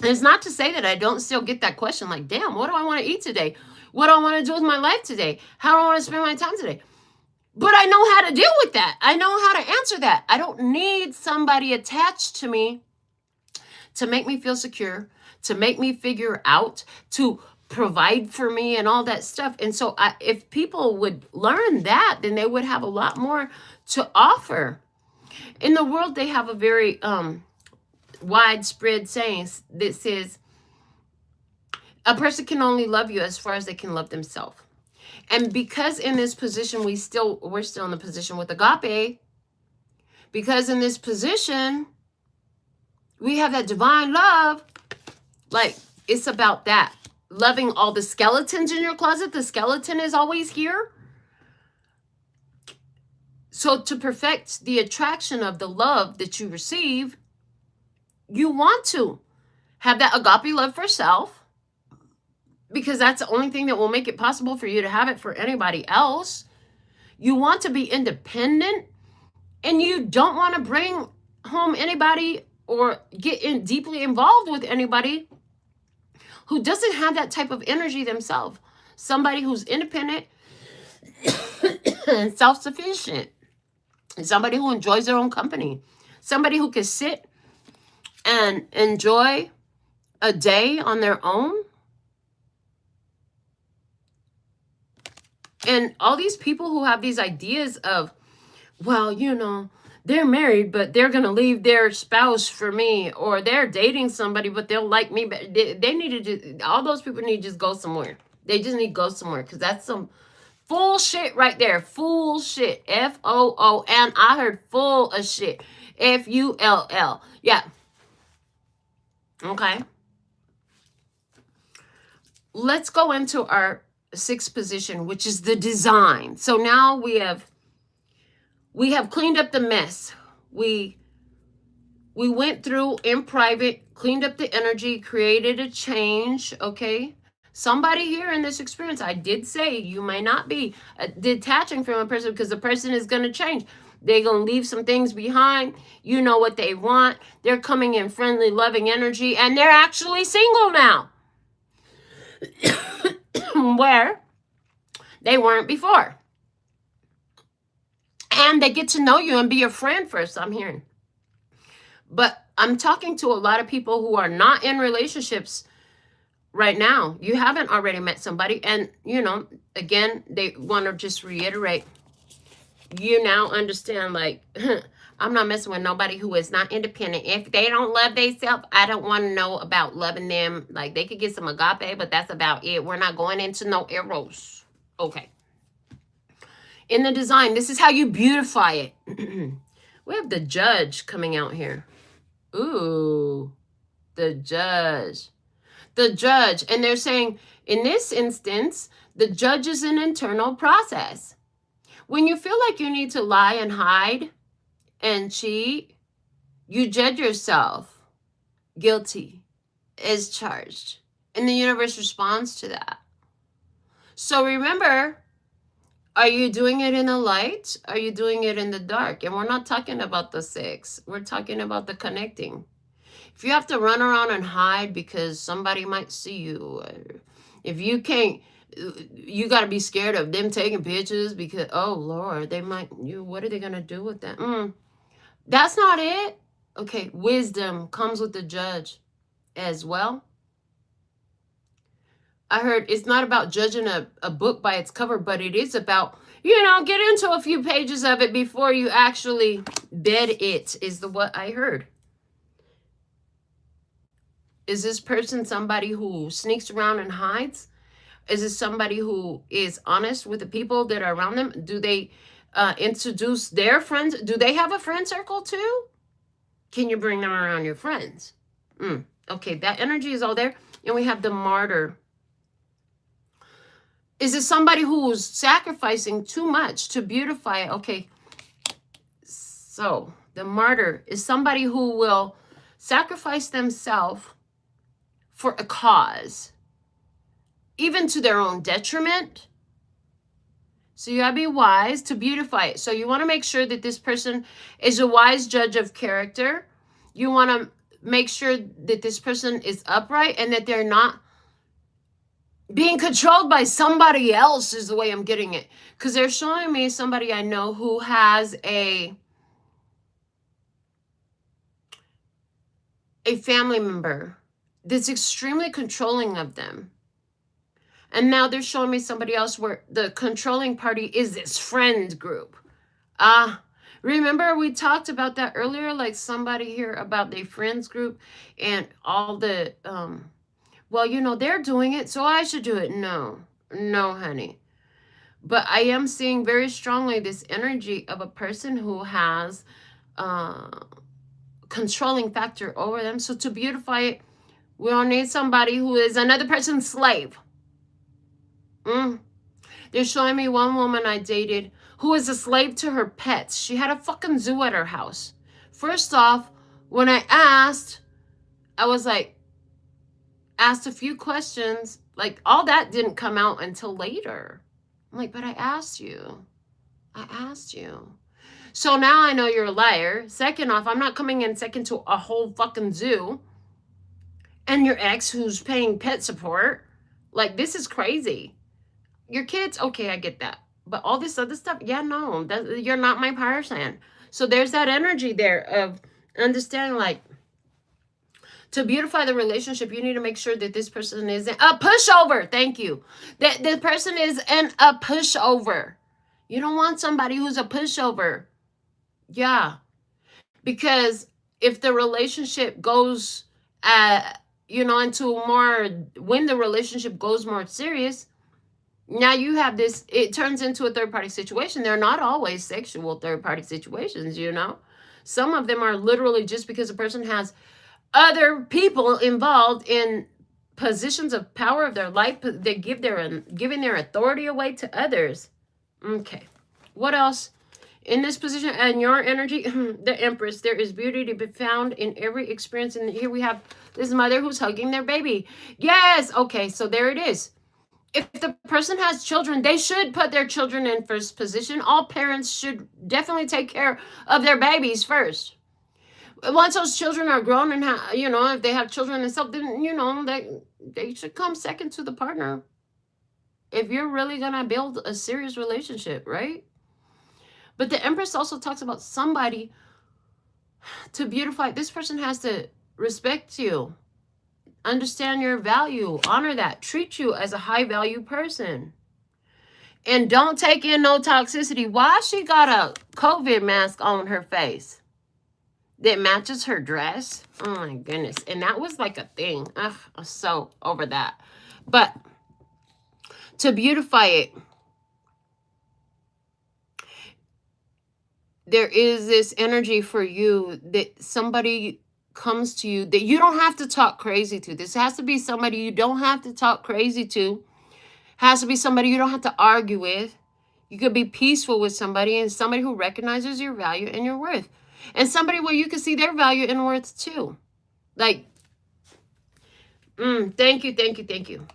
And it's not to say that I don't still get that question, like, damn, what do I want to eat today? What do I want to do with my life today? How do I want to spend my time today? But I know how to deal with that. I know how to answer that. I don't need somebody attached to me to make me feel secure, to make me figure out, to provide for me and all that stuff. And so if people would learn that, then they would have a lot more to offer. In the world, they have a very widespread saying that says, a person can only love you as far as they can love themselves. And because in this position, we're still in the position with AGAPE, because in this position, we have that divine love, like, it's about that. loving all the skeletons in your closet. The skeleton is always here. So to perfect the attraction of the love that you receive, you want to have that agape love for self, because that's the only thing that will make it possible for you to have it for anybody else. You want to be independent, and you don't want to bring home anybody or get deeply involved with anybody who doesn't have that type of energy themselves. Somebody who's independent and self-sufficient. Somebody who enjoys their own company. Somebody who can sit and enjoy a day on their own. And all these people who have these ideas of, well, you know, they're married, but they're going to leave their spouse for me, or they're dating somebody, but they'll like me. But they need to just, all those people need to just go somewhere. They just need to go somewhere, because that's some full shit right there. Full shit. F-O-O-N. I heard full of shit. F-U-L-L. Yeah. Okay. Let's go into our sixth position, which is the design. So now we have cleaned up the mess. We went through in private, cleaned up the energy, created a change, okay? Somebody here in this experience, I did say you may not be detaching from a person, because the person is going to change. They're going to leave some things behind. You know what they want. They're coming in friendly, loving energy, and they're actually single now. Where they weren't before. And they get to know you and be your friend first, I'm hearing. But I'm talking to a lot of people who are not in relationships right now. You haven't already met somebody. And, you know, again, they want to just reiterate. You now understand, like, I'm not messing with nobody who is not independent. If they don't love themselves, I don't want to know about loving them. Like, they could get some agape, but that's about it. We're not going into no EROS. Okay. In the design, this is how you beautify it. We have the judge coming out here. Ooh, the judge. The judge. And they're saying, in this instance, the judge is an internal process. When you feel like you need to lie and hide and cheat, you judge yourself guilty as charged. And the universe responds to that. So remember, are you doing it in the light? Are you doing it in the dark? And we're not talking about the six. We're talking about the connecting. If you have to run around and hide because somebody might see you, if you can't, you got to be scared of them taking pictures because, oh, Lord, they might, what are they going to do with that? That's not it. Okay, wisdom comes with the judge as well. I heard it's not about judging a book by its cover, but it is about, you know, get into a few pages of it before you actually bed it, is what I heard. Is this person somebody who sneaks around and hides? Is this somebody who is honest with the people that are around them? Do they introduce their friends? Do they have a friend circle too? Can you bring them around your friends? Okay, that energy is all there. And we have the martyr. Is it somebody who's sacrificing too much to beautify it? Okay, so the martyr is somebody who will sacrifice themselves for a cause, even to their own detriment. So you gotta be wise to beautify it. So you want to make sure that this person is a wise judge of character. You want to make sure that this person is upright and that they're not being controlled by somebody else, is the way I'm getting it. Because they're showing me somebody I know who has a family member that's extremely controlling of them. And now they're showing me somebody else where the controlling party is this friend group. Remember we talked about that earlier, like somebody here about their friends group and all the, well, you know, they're doing it, so I should do it. No, honey. But I am seeing very strongly this energy of a person who has controlling factor over them. So to beautify it, We don't need somebody who is another person's slave. They're showing me one woman I dated who was a slave to her pets. She had a fucking zoo at her house. First off, when I asked, I was like, asked a few questions. Like, all that didn't come out until later. I'm like, but I asked you. I asked you. So now I know you're a liar. Second off, I'm not coming in second to a whole fucking zoo. And your ex who's paying pet support. Like, this is crazy. Your kids, okay, I get that. But all this other stuff, yeah, no, you're not my person. So there's that energy there of understanding, like, to beautify the relationship, you need to make sure that this person isn't a pushover. Thank you. That the person isn't a pushover. You don't want somebody who's a pushover. Yeah. Because if the relationship goes, into more, when the relationship goes more serious, now you have this, it turns into a third-party situation. They're not always sexual third-party situations, Some of them are literally just because a person has other people involved in positions of power of their life. They giving their authority away to others. Okay. What else? In this position and your energy, the Empress, there is beauty to be found in every experience. And here we have this mother who's hugging their baby. Yes. Okay. So there it is. If the person has children, they should put their children in first position. All parents should definitely take care of their babies first. Once those children are grown and, if they have children and stuff, then, they should come second to the partner. If you're really going to build a serious relationship, right? But the Empress also talks about somebody to beautify. This person has to respect you, understand your value, honor that, treat you as a high value person. And don't take in no toxicity. Why she got a COVID mask on her face that matches her dress? Oh my goodness. And that was like a thing. Ugh, I'm so over that. But to beautify it, there is this energy for you that somebody comes to you that you don't have to talk crazy to. This has to be somebody you don't have to talk crazy to. Has to be somebody you don't have to argue with. You could be peaceful with somebody, and somebody who recognizes your value and your worth. And somebody where you can see their value and worth too. Like, thank you.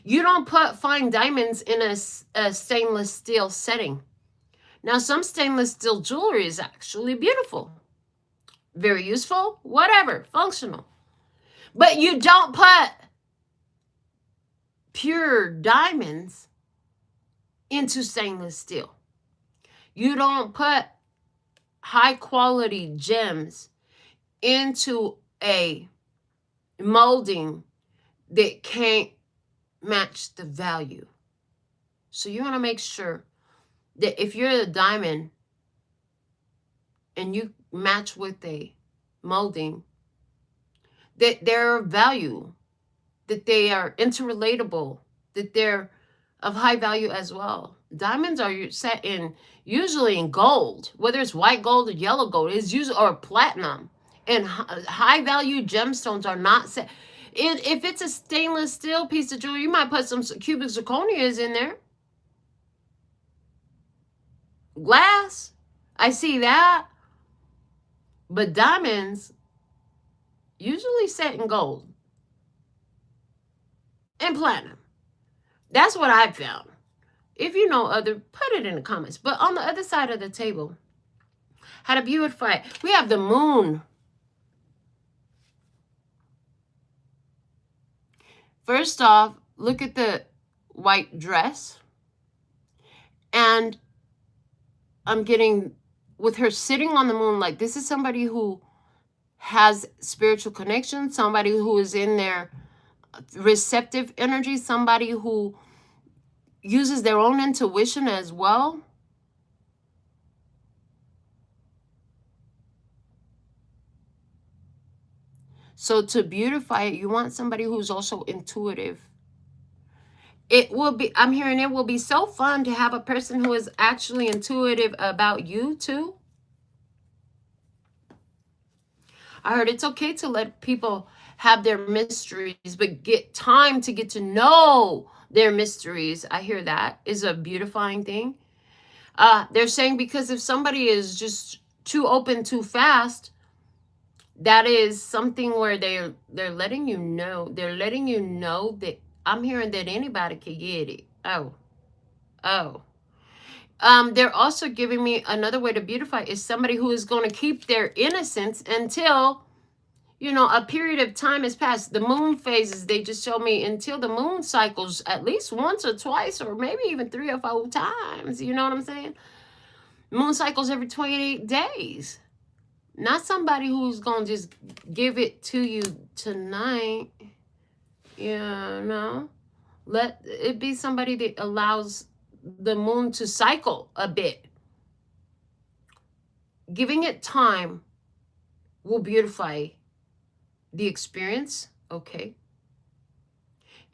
You don't put fine diamonds in a stainless steel setting. Now, some stainless steel jewelry is actually beautiful. Very useful, whatever, functional. But you don't put pure diamonds into stainless steel. You don't put high quality gems into a molding that can't match the value. So you want to make sure that if you're a diamond and you match with a molding, that they're of value, that they are interrelatable, that they're of high value as well. Diamonds are set in usually in gold, whether it's white gold or yellow gold, is usually or platinum. And high value gemstones are not set. If it's a stainless steel piece of jewelry, you might put some cubic zirconias in there. Glass, I see that. But diamonds usually set in gold and platinum. That's what I've found. If you know other, put it in the comments. But on the other side of the table, how to beautify it. We have the moon. First off, look at the white dress. And I'm getting, with her sitting on the moon, like this is somebody who has spiritual connection, somebody who is in their receptive energy, somebody who uses their own intuition as well. So to beautify it, you want somebody who's also intuitive. It will be, I'm hearing it will be so fun to have a person who is actually intuitive about you too. I heard it's okay to let people have their mysteries, but get time to get to know their mysteries. I hear that is a beautifying thing. They're saying because if somebody is just too open too fast, that is something where they're letting you know. They're letting you know that I'm hearing that anybody can get it. Oh. They're also giving me another way to beautify is somebody who is going to keep their innocence until, you know, a period of time has passed. The moon phases, they just show me until the moon cycles at least once or twice or maybe even 3 or 4 times. You know what I'm saying? Moon cycles every 28 days. Not somebody who's going to just give it to you tonight. Yeah, no. Let it be somebody that allows the moon to cycle a bit. Giving it time will beautify the experience. Okay.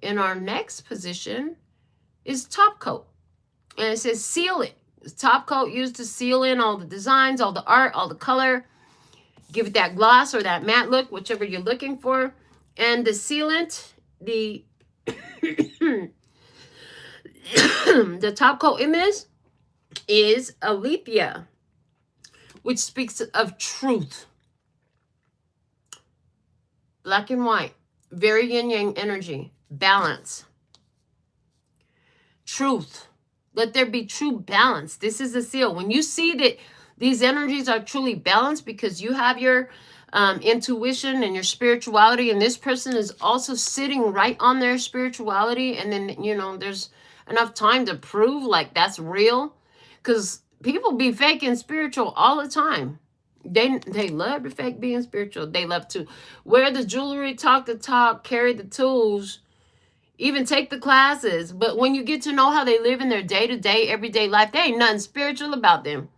In our next position is top coat. And it says seal it. It's top coat used to seal in all the designs, all the art, all the color. Give it that gloss or that matte look, whichever you're looking for. And the sealant, the the top coat in this is Aletheia, which speaks of truth. Black and white, very yin-yang energy, balance, truth. Let there be true balance. This is a seal. When you see that these energies are truly balanced because you have your intuition and your spirituality, and this person is also sitting right on their spirituality, and then, you know, there's enough time to prove like that's real, because people be faking spiritual all the time. They love to fake being spiritual. They love to wear the jewelry, talk the talk, carry the tools, even take the classes. But when you get to know how they live in their day-to-day, everyday life, there ain't nothing spiritual about them.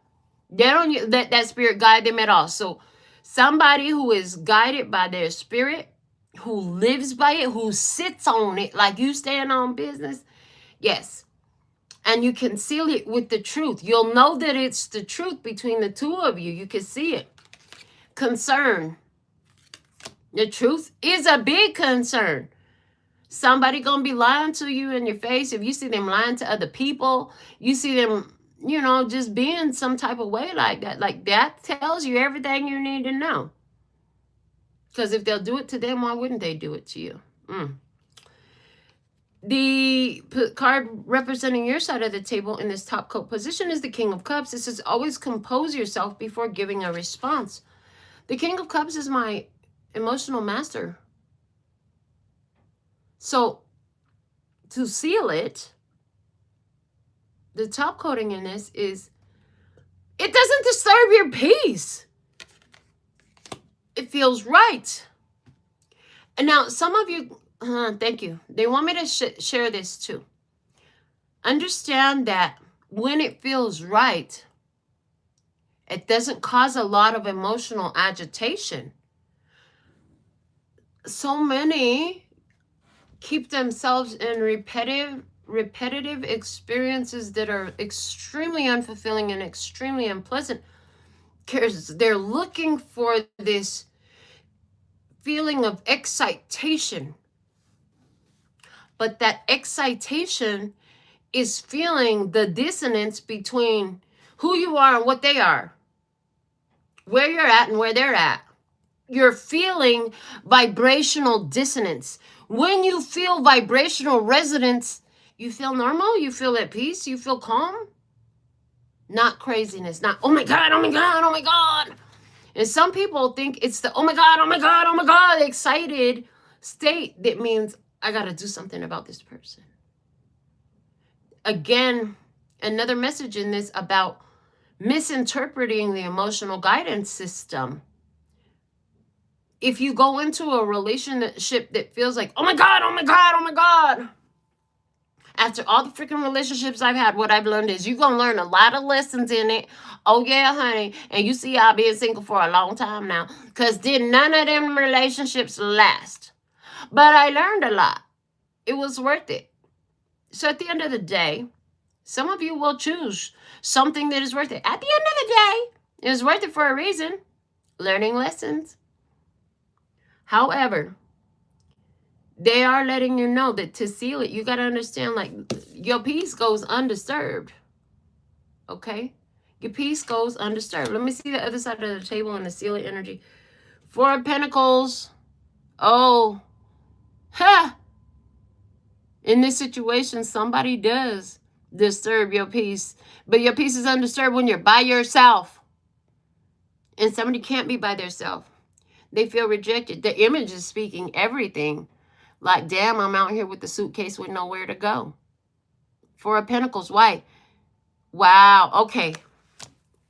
They don't let that spirit guide them at all. So somebody who is guided by their spirit, who lives by it, who sits on it like you stand on business, yes. And you can seal it with the truth. You'll know that it's the truth between the two of you. You can see it. Concern. The truth is a big concern. Somebody gonna be lying to you in your face. If you see them lying to other people, you see them, you know, just being some type of way like that tells you everything you need to know. Because if they'll do it to them, why wouldn't they do it to you? The card representing your side of the table in this top coat position is the King of Cups. This says always compose yourself before giving a response. The King of Cups is my emotional master. So to seal it, the top coating in this is, it doesn't disturb your peace. It feels right. And now some of you, thank you. They want me to share this too. Understand that when it feels right, it doesn't cause a lot of emotional agitation. So many keep themselves in repetitive experiences that are extremely unfulfilling and extremely unpleasant, because they're looking for this feeling of excitation. But that excitation is feeling the dissonance between who you are and what they are, where you're at and where they're at. You're feeling vibrational dissonance. When you feel vibrational resonance, you feel normal, you feel at peace, you feel calm. Not craziness, not, oh my God, oh my God, oh my God. And some people think it's the, oh my God, oh my God, oh my God, excited state that means I got to do something about this person. Again, another message in this about misinterpreting the emotional guidance system. If you go into a relationship that feels like, oh my God, oh my God, oh my God. After all the freaking relationships I've had, what I've learned is you're going to learn a lot of lessons in it. Oh yeah, honey. And you see I've been single for a long time now, because did none of them relationships last. But I learned a lot. It was worth it. So at the end of the day, some of you will choose something that is worth it. At the end of the day, it is worth it for a reason. Learning lessons. However, They are letting you know that to seal it, you got to understand, like, your peace goes undisturbed. Okay? Your peace goes undisturbed. Let me see the other side of the table and the seal it energy. Four of Pentacles. Oh. Ha! In this situation, somebody does disturb your peace. But your peace is undisturbed when you're by yourself. And somebody can't be by themselves. They feel rejected. The image is speaking everything. Like, damn, I'm out here with the suitcase with nowhere to go. Four of Pentacles, white. Wow, okay.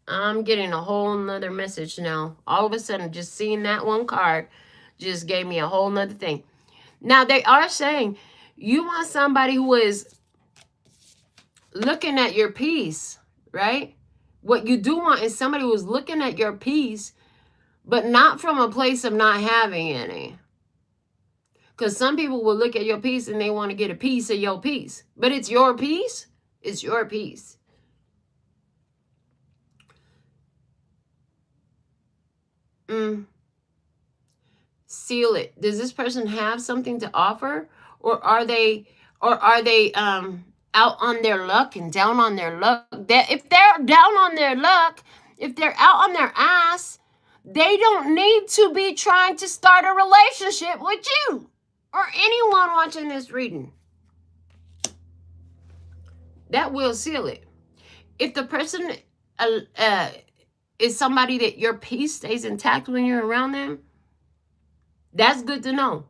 I'm getting a whole nother message now. All of a sudden, just seeing that one card just gave me a whole nother thing. Now, they are saying you want somebody who is looking at your peace, right? What you do want is somebody who's looking at your peace, but not from a place of not having any. Because some people will look at your peace and they want to get a piece of your peace. But it's your peace. It's your peace. Seal it. Does this person have something to offer? Or are they out on their luck and down on their luck? That if they're down on their luck, if they're out on their ass, they don't need to be trying to start a relationship with you or anyone watching this reading. That will seal it. If the person is somebody that your peace stays intact when you're around them, that's good to know.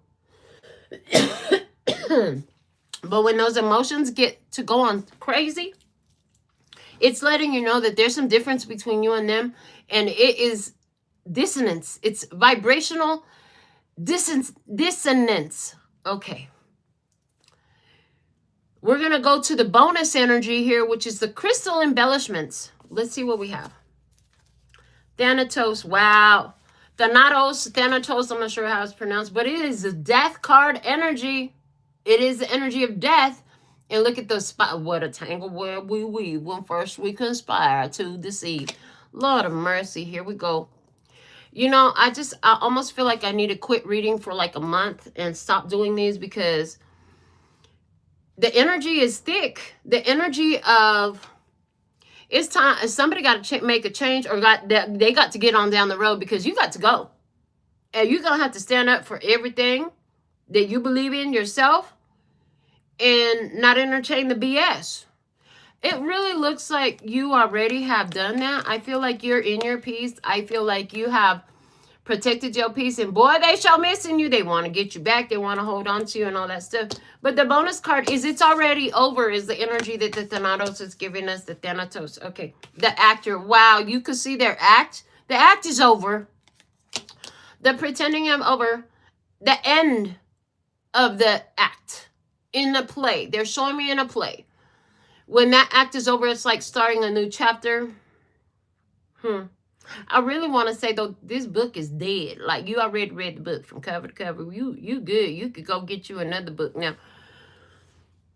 But when those emotions get to go on crazy, it's letting you know that there's some difference between you and them, and it is dissonance. It's vibrational dissonance. Okay. We're going to go to the bonus energy here, which is the crystal embellishments. Let's see what we have. Thanatos. Wow. Thanatos, I'm not sure how it's pronounced, but it is the death card energy. It is the energy of death. And look at the spot. What a tangled web we weave when first we conspire to deceive. Lord of mercy. Here we go. You know, I almost feel like I need to quit reading for like a month and stop doing these, because the energy is thick. The energy of it's time. Somebody got to make a change, or they got to get on down the road, because you got to go. And you're going to have to stand up for everything that you believe in yourself and not entertain the BS. It really looks like you already have done that. I feel like you're in your peace. I feel like you have protected your peace, and boy, they shall missing you. They want to get you back. They want to hold on to you and all that stuff. But the bonus card is it's already over, is the energy that the Thanatos is giving us, the Thanatos. Okay, the actor. Wow, you could see their act. The act is over. The pretending I'm over. The end of the act in the play. They're showing me in a play. When that act is over, it's like starting a new chapter. I really want to say, though, this book is dead. Like, you already read the book from cover to cover. You good. You could go get you another book now.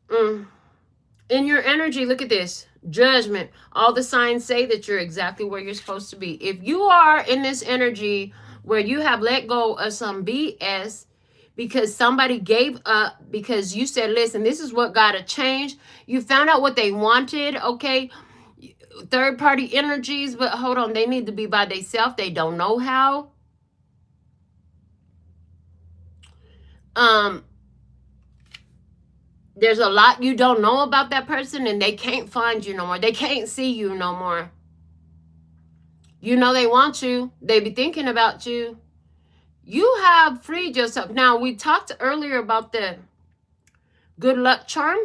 In your energy, look at this. Judgment. All the signs say that you're exactly where you're supposed to be. If you are in this energy where you have let go of some BS because somebody gave up, because you said, listen, this is what got to change. You found out what they wanted, okay? Third-party energies, but hold on, they need to be by themselves. They don't know how. There's a lot you don't know about that person, and they can't find you no more. They can't see you no more. You know they want you. They be thinking about you. You have freed yourself. Now, we talked earlier about the good luck charm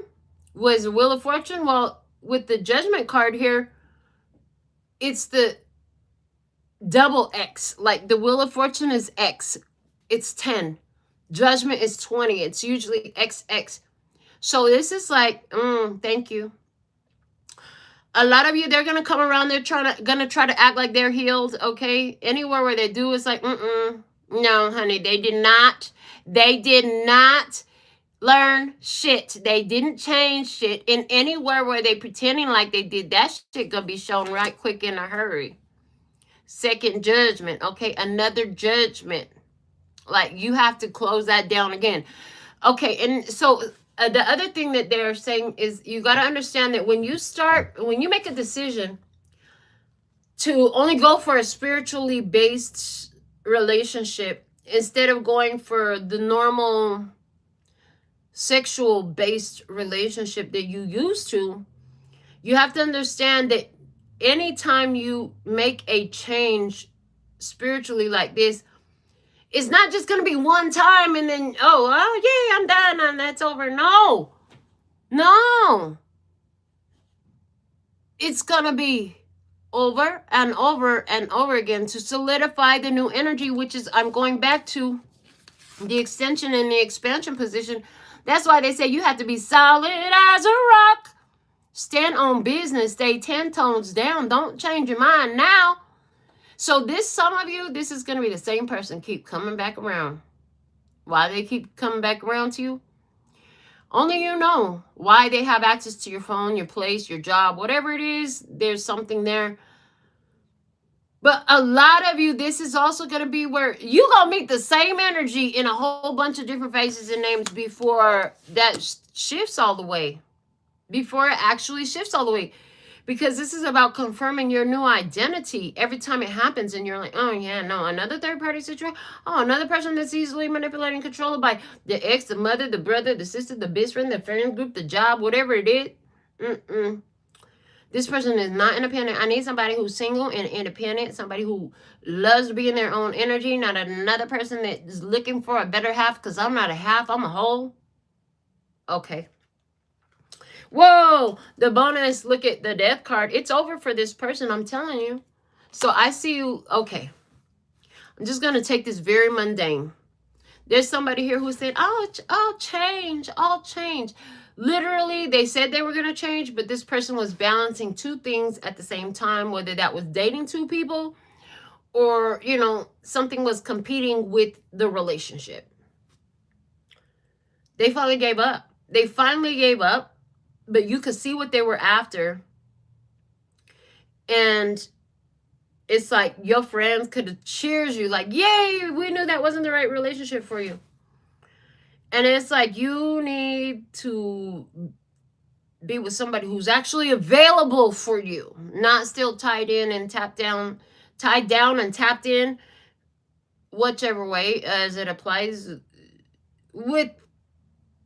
was the Wheel of Fortune. Well, with the Judgment card here, it's the double X. Like the Wheel of Fortune is X. It's 10. Judgment is 20. It's usually XX. So this is like, thank you. A lot of you, they're going to come around. They're gonna try to act like they're healed, okay? Anywhere where they do, it's like, no, honey, they did not learn shit. They didn't change shit. And anywhere where they pretending like they did, that shit gonna be shown right quick in a hurry. Second judgment, okay? Another judgment. Like, you have to close that down again. Okay, and so the other thing that they're saying is you got to understand that when you make a decision to only go for a spiritually based relationship instead of going for the normal sexual based relationship that you used to, you have to understand that anytime you make a change spiritually like this, it's not just going to be one time and then, oh yeah, I'm done and that's over. No. It's going to be over and over and over again to solidify the new energy, which is, I'm going back to the extension and the expansion position. That's why they say you have to be solid as a rock. Stand on business. Stay 10 tones down. Don't change your mind now. So some of you, this is going to be the same person keep coming back around. Why they keep coming back around to you? Only you know why they have access to your phone, your place, your job, whatever it is, there's something there. But a lot of you, this is also going to be where you going to meet the same energy in a whole bunch of different faces and names before that shifts all the way. Before it actually shifts all the way. Because this is about confirming your new identity every time it happens. And you're like, oh yeah, no, another third party situation. Oh, another person that's easily manipulated and controlled by the ex, the mother, the brother, the sister, the best friend, the friend group, the job, whatever it is. This person is not independent. I need somebody who's single and independent. Somebody who loves to be in their own energy. Not another person that is looking for a better half, because I'm not a half, I'm a whole. Okay. Whoa, the bonus, look at the death card. It's over for this person, I'm telling you. So I see you, okay. I'm just going to take this very mundane. There's somebody here who said, I'll change. Literally, they said they were going to change, but this person was balancing two things at the same time, whether that was dating two people or, something was competing with the relationship. They finally gave up. But you could see what they were after. And it's like your friends could have cheered you like, yay, we knew that wasn't the right relationship for you. And it's like you need to be with somebody who's actually available for you, not still tied down and tapped in, whichever way as it applies with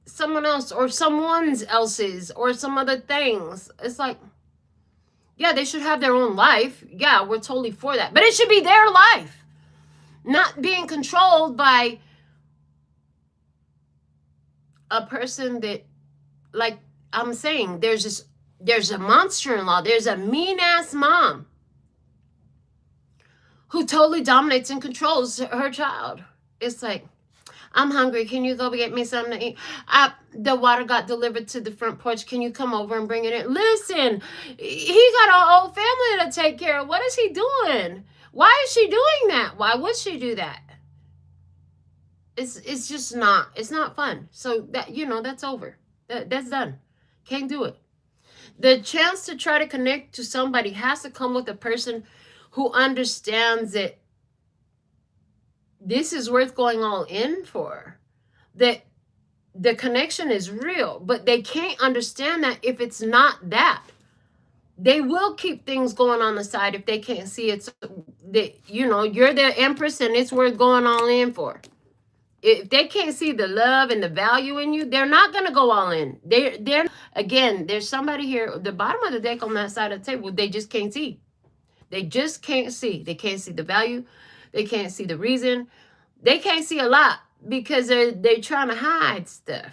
someone else or someone's else's or some other things. It's like, yeah, they should have their own life. Yeah, we're totally for that. But it should be their life, not being controlled by a person that, like I'm saying, there's a monster-in-law. There's a mean-ass mom who totally dominates and controls her child. It's like, I'm hungry. Can you go get me something to eat? The water got delivered to the front porch. Can you come over and bring it in? Listen, he got a whole family to take care of. What is he doing? Why is she doing that? Why would she do that? It's just not. It's not fun. So that, that's over. That's done. Can't do it. The chance to try to connect to somebody has to come with a person who understands that this is worth going all in for. That the connection is real, but they can't understand that if it's not that. They will keep things going on the side if they can't see it's that, you're their empress and it's worth going all in for. If they can't see the love and the value in you, they're not going to go all in. Again, there's somebody here, the bottom of the deck on that side of the table, they just can't see. They just can't see. They can't see the value. They can't see the reason. They can't see a lot because they're trying to hide stuff.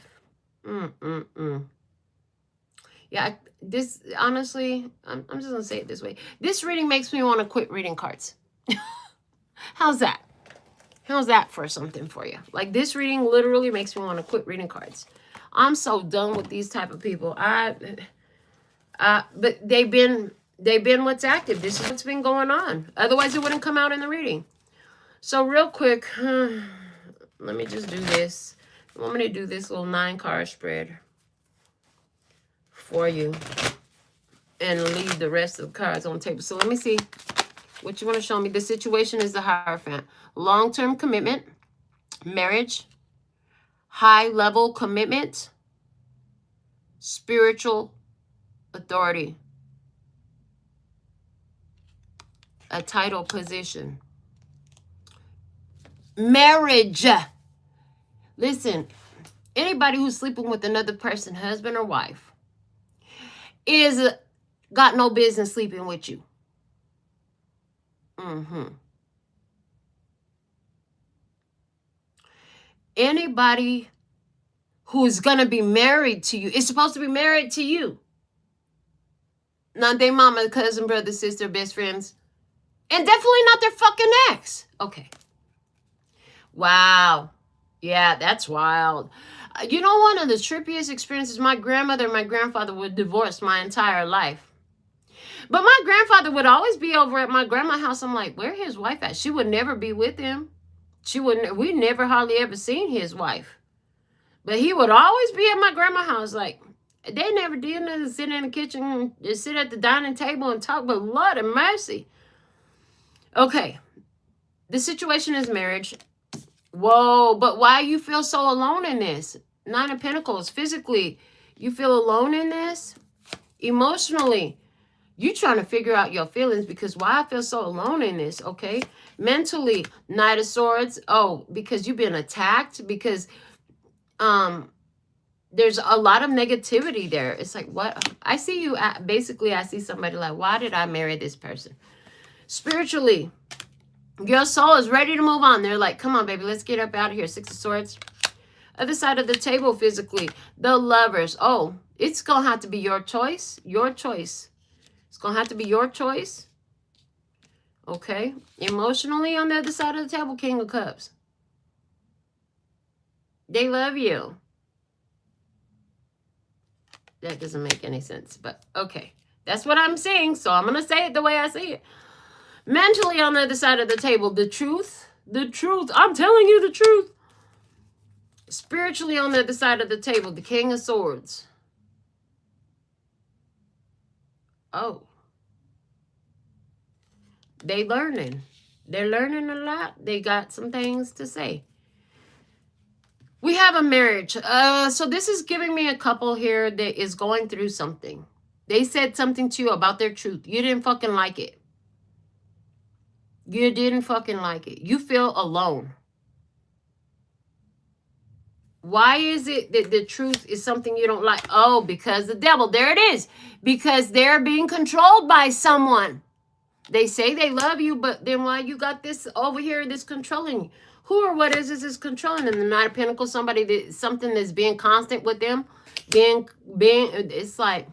Yeah, this, honestly, I'm just going to say it this way. This reading makes me want to quit reading cards. How's that? How's that for something for you? Like, this reading literally makes me want to quit reading cards. I'm so done with these type of people. But they've been what's active. This is what's been going on. Otherwise, it wouldn't come out in the reading. So real quick, let me just do this. I want me to do this little 9-card spread for you and leave the rest of the cards on the table. So let me see what you want to show me. The situation is the Hierophant. Long-term commitment, marriage, high-level commitment, spiritual authority, a title position, marriage. Listen, anybody who's sleeping with another person, husband or wife, is got no business sleeping with you. Anybody who's gonna be married to you is supposed to be married to you. Not their mama, cousin, brother, sister, best friends. And definitely not their fucking ex. Okay. Wow. Yeah, that's wild. You know, one of the trippiest experiences, my grandmother and my grandfather were divorced my entire life. But my grandfather would always be over at my grandma's house. I'm like, where his wife at? She would never be with him. We never hardly ever seen his wife. But he would always be at my grandma's house. Like, they never did nothing, sit in the kitchen, just sit at the dining table and talk, but Lord of mercy. Okay. The situation is marriage. Whoa, but why you feel so alone in this? Nine of Pentacles. Physically, you feel alone in this? Emotionally, you trying to figure out your feelings because why I feel so alone in this, okay? Mentally, Knight of Swords. Oh, because you've been attacked, because there's a lot of negativity there. It's like, what? I see you, basically, I see somebody like, why did I marry this person? Spiritually, your soul is ready to move on. They're like, come on, baby, let's get up out of here. Six of Swords. Other side of the table, physically, the Lovers. Oh, it's going to have to be your choice. Your choice. It's going to have to be your choice. Okay. Emotionally, on the other side of the table, King of Cups. They love you. That doesn't make any sense, but okay. That's what I'm seeing, so I'm going to say it the way I see it. Mentally, on the other side of the table, the truth. The truth. I'm telling you the truth. Spiritually, on the other side of the table, the King of Swords. Oh. They learning. They're learning a lot. They got some things to say. We have a marriage. So this is giving me a couple here that is going through something. They said something to you about their truth. You didn't fucking like it. You didn't fucking like it. You feel alone. Why is it that the truth is something you don't like? Oh, because the devil. There it is. Because they're being controlled by someone. They say they love you, but then why you got this over here that's controlling you? Who or what is this is controlling them? The Knight of Pentacles, somebody that something that's being constant with them. It's like,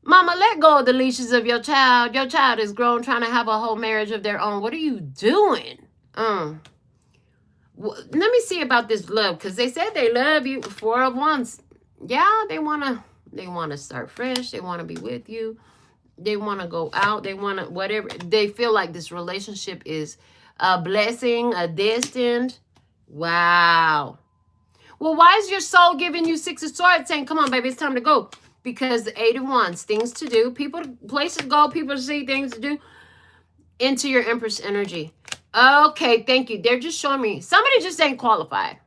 Mama, let go of the leashes of your child. Your child is grown, trying to have a whole marriage of their own. What are you doing? Let me see about this love, because they said they love you. Four of Wands. Yeah, they wanna start fresh. They want to be with you. They want to go out. They want to whatever. They feel like this relationship is a blessing, a destined. Wow. Well, why is your soul giving you Six of Swords saying, come on, baby, it's time to go? Because the Eight of Wands, things to do, people, places to go, people to see, things to do. Into your Empress energy. Okay, thank you. They're just showing me. Somebody just ain't qualified.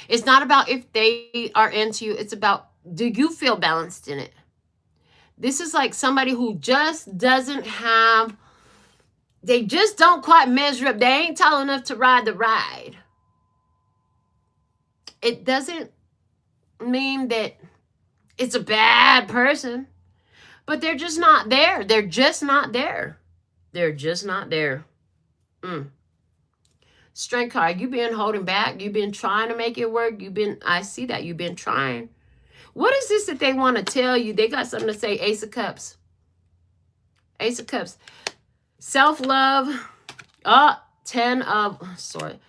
It's not about if they are into you. It's about, do you feel balanced in it? This is like somebody who just doesn't have, they just don't quite measure up. They ain't tall enough to ride the ride. It doesn't mean that it's a bad person, but they're just not there. They're just not there. They're just not there. Strength card. You've been holding back. You've been trying to make it work. I see that. You've been trying. What is this that they want to tell you? They got something to say. Ace of Cups. Ace of Cups. Self-love. 10 of Swords.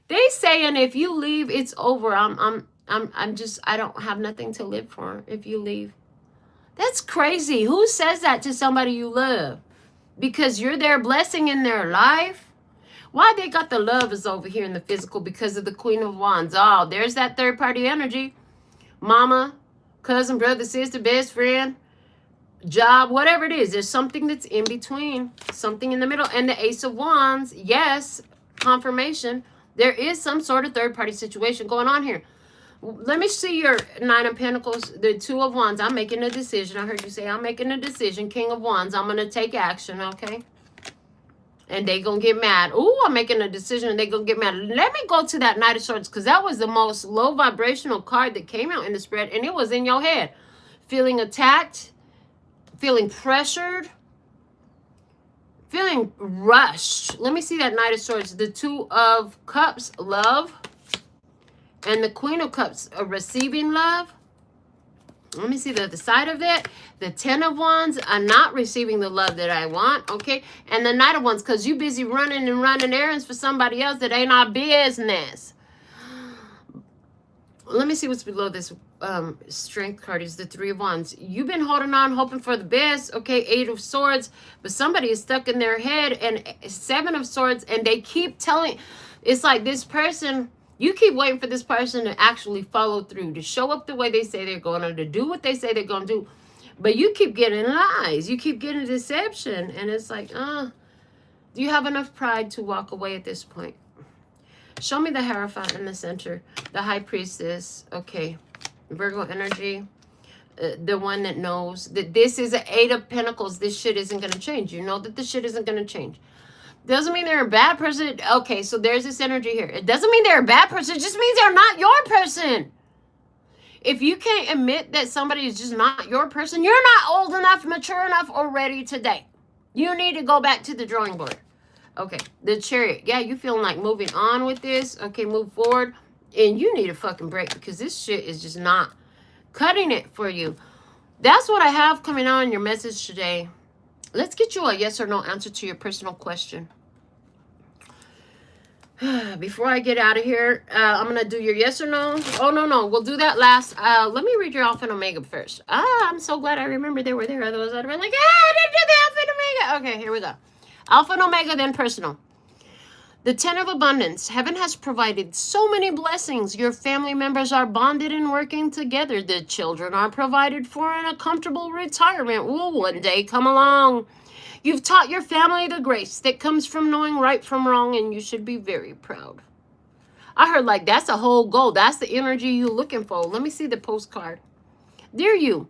They saying if you leave, it's over. I don't have nothing to live for if you leave. That's crazy. Who says that to somebody you love? Because you're their blessing in their life? Why they got the Lovers over here in the physical? Because of the Queen of Wands. Oh, there's that third party energy. Mama, cousin, brother, sister, best friend, job, whatever it is. There's something that's in between. Something in the middle. And the Ace of Wands, yes, confirmation. There is some sort of third-party situation going on here. Let me see your Nine of Pentacles, the Two of Wands. I'm making a decision. I heard you say, I'm making a decision. King of Wands, I'm going to take action, okay? And they going to get mad. Ooh, I'm making a decision and they going to get mad. Let me go to that Knight of Swords because that was the most low vibrational card that came out in the spread. And it was in your head. Feeling attacked, feeling pressured, feeling rushed. Let me see that Knight of Swords. The Two of Cups, love. And the Queen of Cups, receiving love. Let me see the other side of that. The Ten of Wands, I'm not receiving the love that I want, okay? And the Knight of Wands, because you busy running and running errands for somebody else that ain't our business. Let me see what's below this strength card is the Three of Wands. You've been holding on, hoping for the best, okay? Eight of Swords, but somebody is stuck in their head. And Seven of Swords, and they keep telling, it's like this person... You keep waiting for this person to actually follow through, to show up the way they say they're going to do what they say they're going to do. But you keep getting lies. You keep getting deception. And it's like, do you have enough pride to walk away at this point? Show me the Hierophant in the center. The High Priestess. Okay. Virgo energy. The one that knows that this is an Eight of Pentacles. This shit isn't going to change. You know that this shit isn't going to change. Doesn't mean they're a bad person. Okay, so there's this energy here. It doesn't mean they're a bad person. It just means they're not your person. If you can't admit that somebody is just not your person, you're not old enough, mature enough, or ready to date. You need to go back to the drawing board. Okay, the Chariot. Yeah, you feeling like moving on with this. Okay, move forward. And you need a fucking break because this shit is just not cutting it for you. That's what I have coming on in your message today. Let's get you a yes or no answer to your personal question. Before I get out of here, I'm going to do your yes or no. Oh, no. We'll do that last. Let me read your Alpha and Omega first. I'm so glad I remember they were there. Otherwise, I'd have been like, I didn't do the Alpha and Omega. Okay, here we go. Alpha and Omega, then personal. The Ten of Abundance. Heaven has provided so many blessings. Your family members are bonded and working together. The children are provided for, and a comfortable retirement will one day come along. You've taught your family the grace that comes from knowing right from wrong, and you should be very proud. I heard like that's a whole goal. That's the energy you're looking for. Let me see the postcard. Dear you,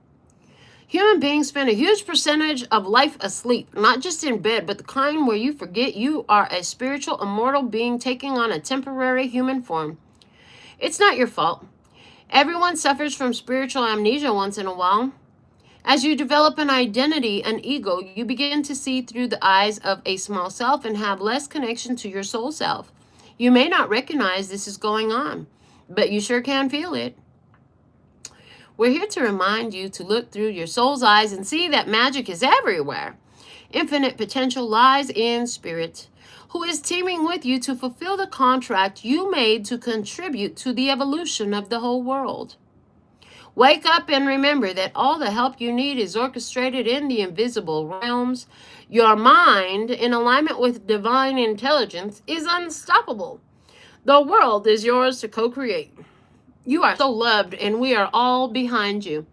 human beings spend a huge percentage of life asleep, not just in bed, but the kind where you forget you are a spiritual, immortal being taking on a temporary human form. It's not your fault. Everyone suffers from spiritual amnesia once in a while. As you develop an identity, an ego, you begin to see through the eyes of a small self and have less connection to your soul self. You may not recognize this is going on, but you sure can feel it. We're here to remind you to look through your soul's eyes and see that magic is everywhere. Infinite potential lies in spirit, who is teaming with you to fulfill the contract you made to contribute to the evolution of the whole world. Wake up and remember that all the help you need is orchestrated in the invisible realms. Your mind, in alignment with divine intelligence, is unstoppable. The world is yours to co-create. You are so loved, and we are all behind you.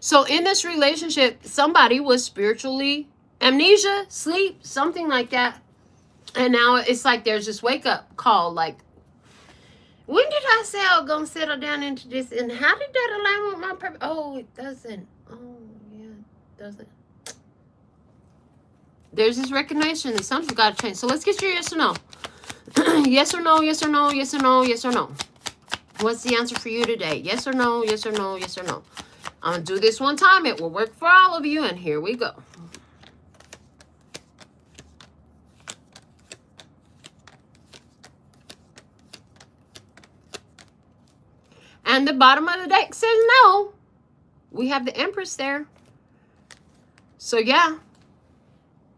So in this relationship, somebody was spiritually amnesia, sleep, something like that. And now it's like there's this wake-up call, like, when did I say I was going to settle down into this? And how did that align with my purpose? Oh, it doesn't. Oh, yeah, it doesn't. There's this recognition that something's got to change. So let's get your yes or no. Yes or no, yes or no, yes or no, yes or no. What's the answer for you today? Yes or no, yes or no, yes or no. I'm going to do this one time. It will work for all of you. And here we go. And the bottom of the deck says no. We have the Empress there. So yeah,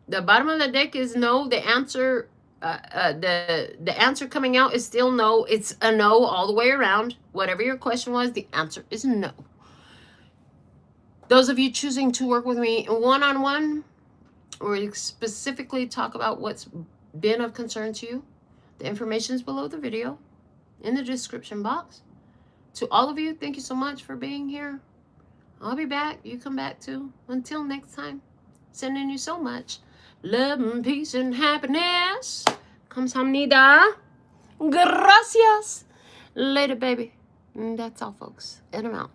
the bottom of the deck is no. The answer, the answer coming out is still no. It's a no all the way around. Whatever your question was, the answer is no. Those of you choosing to work with me one-on-one, or specifically talk about what's been of concern to you, the information is below the video in the description box. To all of you, thank you so much for being here. I'll be back. You come back too. Until next time, sending you so much love and peace and happiness. Kamsahamnida. Gracias. Later, baby. That's all, folks. In and out.